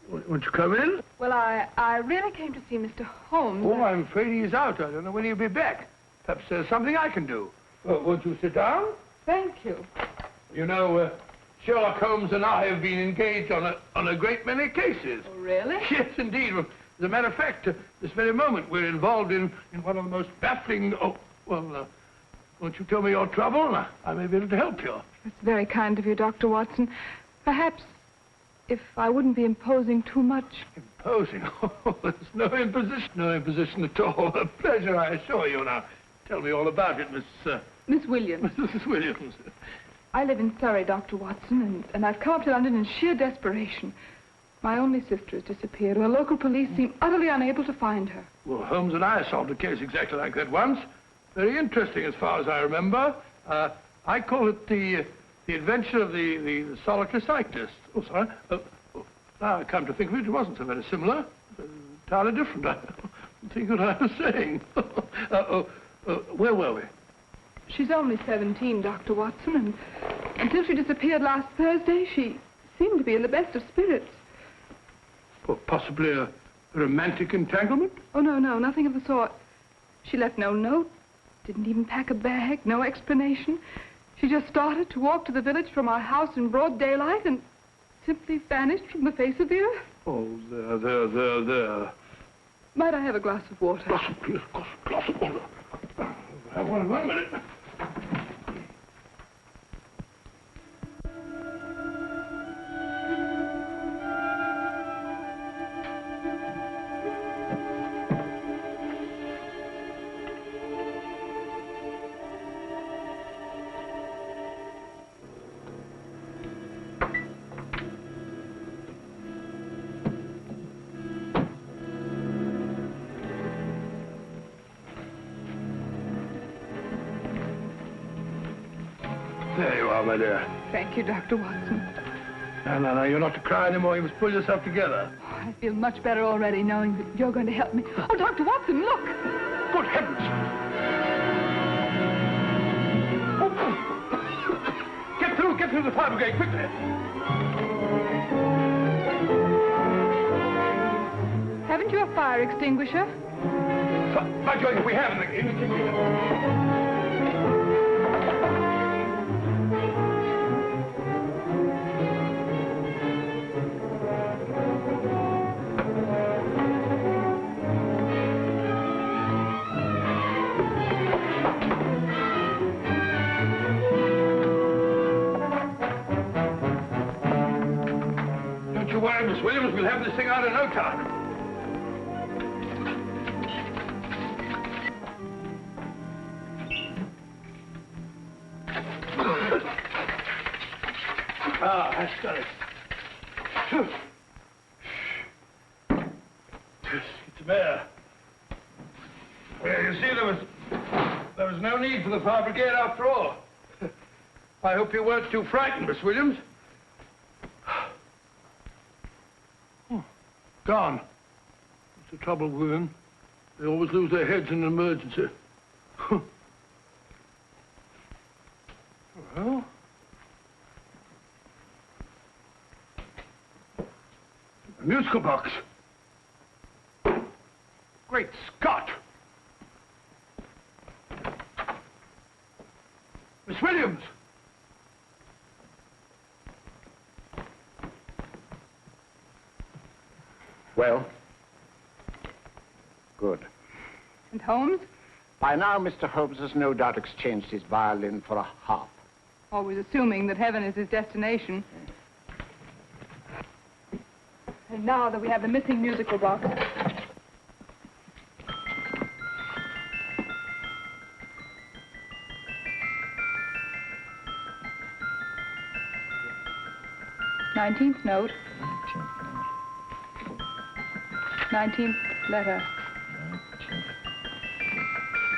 Won't you come in? Well, I really came to see Mr. Holmes. Oh, I'm afraid he's out. I don't know when he'll be back. Perhaps there's something I can do. Won't you sit down? Thank you. You know, Sherlock Holmes and I have been engaged on a great many cases. Oh, really? Yes, indeed. As a matter of fact, this very moment, we're involved in one of the most baffling... Oh, well, won't you tell me your trouble? I may be able to help you. That's very kind of you, Dr. Watson. Perhaps if I wouldn't be imposing too much. Imposing? Oh, there's no imposition at all. A pleasure, I assure you. Now, tell me all about it, Miss Williams. Mrs. Williams. I live in Surrey, Dr. Watson, and I've come up to London in sheer desperation. My only sister has disappeared, and the local police seem utterly unable to find her. Well, Holmes and I solved a case exactly like that once. Very interesting as far as I remember. I call it the adventure of the solitary cyclist. Oh, sorry. Now I come to think of it, it wasn't so very similar. Entirely different. I don't think what I was saying. Where were we? She's only 17, Dr. Watson, and until she disappeared last Thursday, she seemed to be in the best of spirits. Well, possibly a romantic entanglement? Oh, no, nothing of the sort. She left no note, didn't even pack a bag, no explanation. She just started to walk to the village from our house in broad daylight and simply vanished from the face of the earth. Oh, there. Might I have a glass of water? Glass of water. Have one minute. There you are, my dear. Thank you, Dr. Watson. No, you're not to cry anymore. You must pull yourself together. Oh, I feel much better already knowing that you're going to help me. Oh, Dr. Watson, look! Good heavens! Get through the fire brigade, quickly! Haven't you a fire extinguisher? By Jove, we have in the kitchen. Don't you worry, Miss Williams. We'll have this thing out in no time. That's got it. It's there. Well, you see, there was no need for the fire brigade after all. I hope you weren't too frightened, Miss Williams. Gone. That's the trouble with women. They always lose their heads in an emergency. Well... a musical box. Great Scott! Miss Williams! Well? Good. And Holmes? By now, Mr. Holmes has no doubt exchanged his violin for a harp. Always assuming that heaven is his destination. And now that we have the missing musical box... '19th note. 19th letter.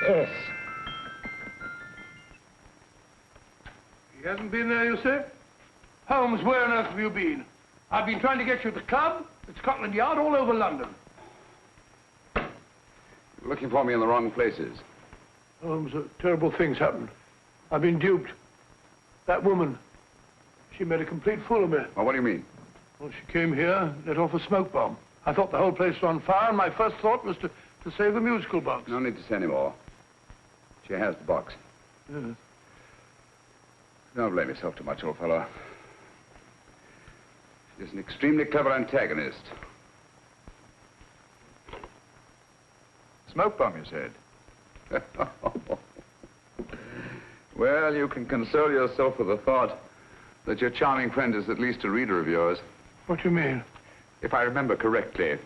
Yes. He hasn't been there, you say? Holmes, where on earth have you been? I've been trying to get you at the club, at Scotland Yard, all over London. You're looking for me in the wrong places. Holmes, terrible things happened. I've been duped. That woman, she made a complete fool of me. Well, what do you mean? Well, she came here, let off a smoke bomb. I thought the whole place was on fire, and my first thought was to save the musical box. No need to say any more. She has the box. Yes. Don't blame yourself too much, old fellow. She's an extremely clever antagonist. Smoke bomb, you said? Well, you can console yourself with the thought that your charming friend is at least a reader of yours. What do you mean? If I remember correctly,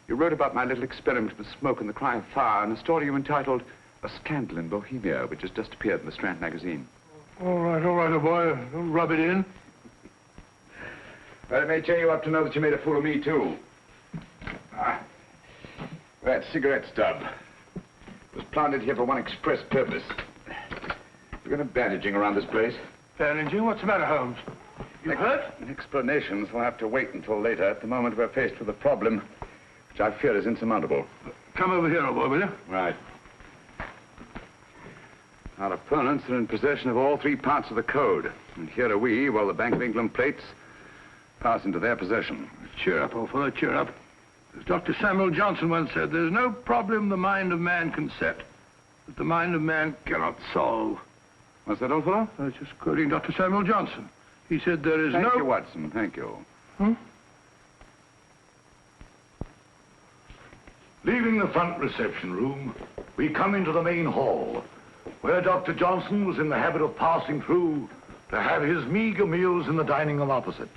you wrote about my little experiment with smoke and the cry of fire in a story you entitled A Scandal in Bohemia, which has just appeared in the Strand magazine. All right, old boy. Don't rub it in. Well, it may cheer you up to know that you made a fool of me, too. That cigarette stub was planted here for one express purpose. We're going to bandaging around this place. Bandaging? What's the matter, Holmes? You hurt? Explanations will have to wait until later. At the moment, we're faced with a problem which I fear is insurmountable. Come over here, old boy, will you? Right. Our opponents are in possession of all 3 parts of the code. And here are we, while the Bank of England plates pass into their possession. Cheer up, old fellow, cheer up. As Dr. Samuel Johnson once said, there's no problem the mind of man can set that the mind of man cannot solve. What's that, old fellow? I was just quoting Dr. Samuel Johnson. He said there is Thank you, Watson. Thank you. Leaving the front reception room, we come into the main hall, where Dr. Johnson was in the habit of passing through to have his meager meals in the dining room opposite,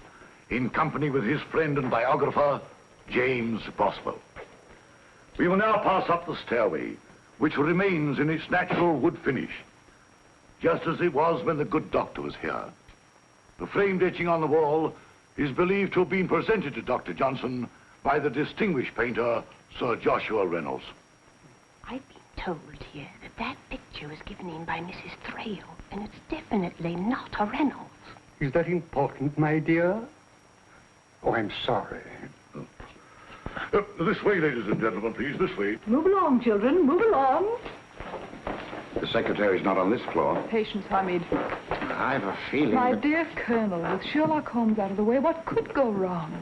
in company with his friend and biographer, James Boswell. We will now pass up the stairway, which remains in its natural wood finish, just as it was when the good doctor was here. The framed etching on the wall is believed to have been presented to Dr. Johnson by the distinguished painter, Sir Joshua Reynolds. I've been told here that that picture was given in by Mrs. Thrale, and it's definitely not a Reynolds. Is that important, my dear? Oh, I'm sorry. This way, ladies and gentlemen, please, this way. Move along, children, move along. The secretary's not on this floor. Patience, Hamid. I've a feeling My dear Colonel, with Sherlock Holmes out of the way, what could go wrong?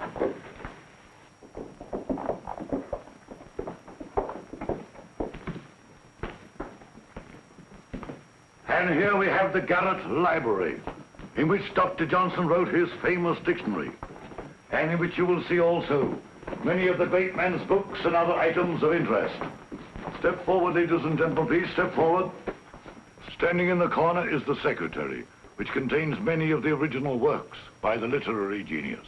And here we have the Garrett Library, in which Dr. Johnson wrote his famous dictionary, and in which you will see also many of the great man's books and other items of interest. Step forward, ladies and gentlemen, please, step forward. Standing in the corner is the secretary, which contains many of the original works by the literary genius.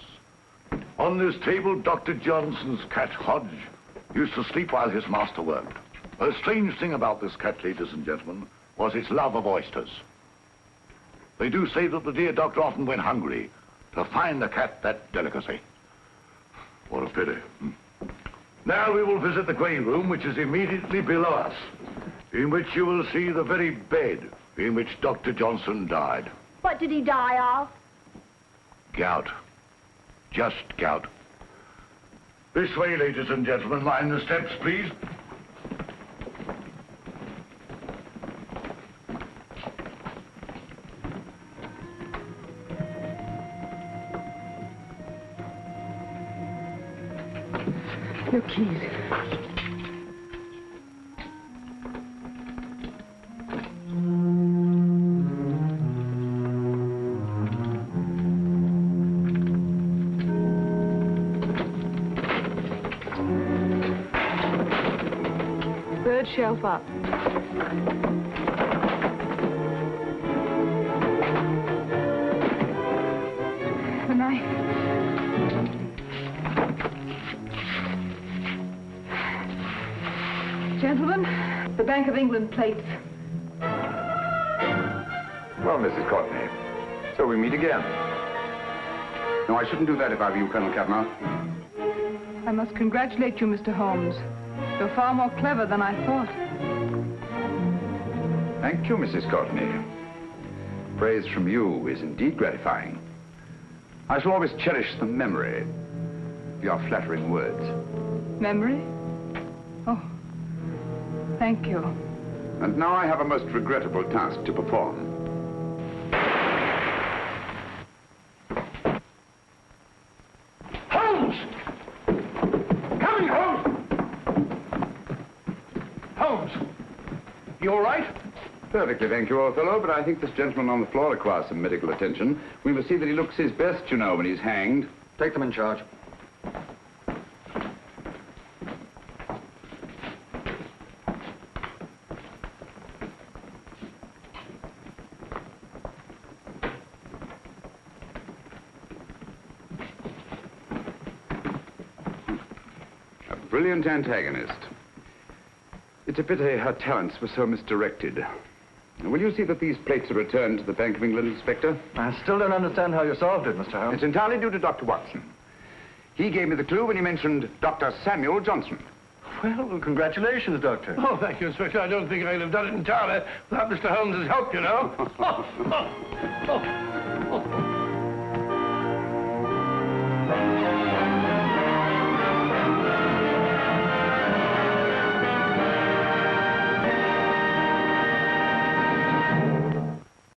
On this table, Dr. Johnson's cat, Hodge, used to sleep while his master worked. A strange thing about this cat, ladies and gentlemen, was its love of oysters. They do say that the dear doctor often went hungry to find the cat that delicacy. What a pity. Now we will visit the grey room, which is immediately below us, in which you will see the very bed in which Dr. Johnson died. What did he die of? Gout. Just gout. This way, ladies and gentlemen. Mind the steps, please. Your keys. Third shelf up. The knife. Gentlemen, the Bank of England plates. Well, Mrs. Courtney, so we meet again. No, I shouldn't do that if I were you, Colonel Cavanaugh. I must congratulate you, Mr. Holmes. You're far more clever than I thought. Thank you, Mrs. Courtney. Praise from you is indeed gratifying. I shall always cherish the memory of your flattering words. Memory? Oh, thank you. And now I have a most regrettable task to perform. Holmes! Coming, Holmes! Holmes! You all right? Perfectly, thank you, old fellow, but I think this gentleman on the floor requires some medical attention. We must see that he looks his best, you know, when he's hanged. Take them in charge. A brilliant antagonist. It's a pity her talents were so misdirected. Will you see that these plates are returned to the Bank of England, Inspector? I still don't understand how you solved it, Mr. Holmes. It's entirely due to Dr. Watson. He gave me the clue when he mentioned Dr. Samuel Johnson. Well, congratulations, Doctor. Oh, thank you, Inspector. I don't think I'd have done it entirely without Mr. Holmes's help, you know.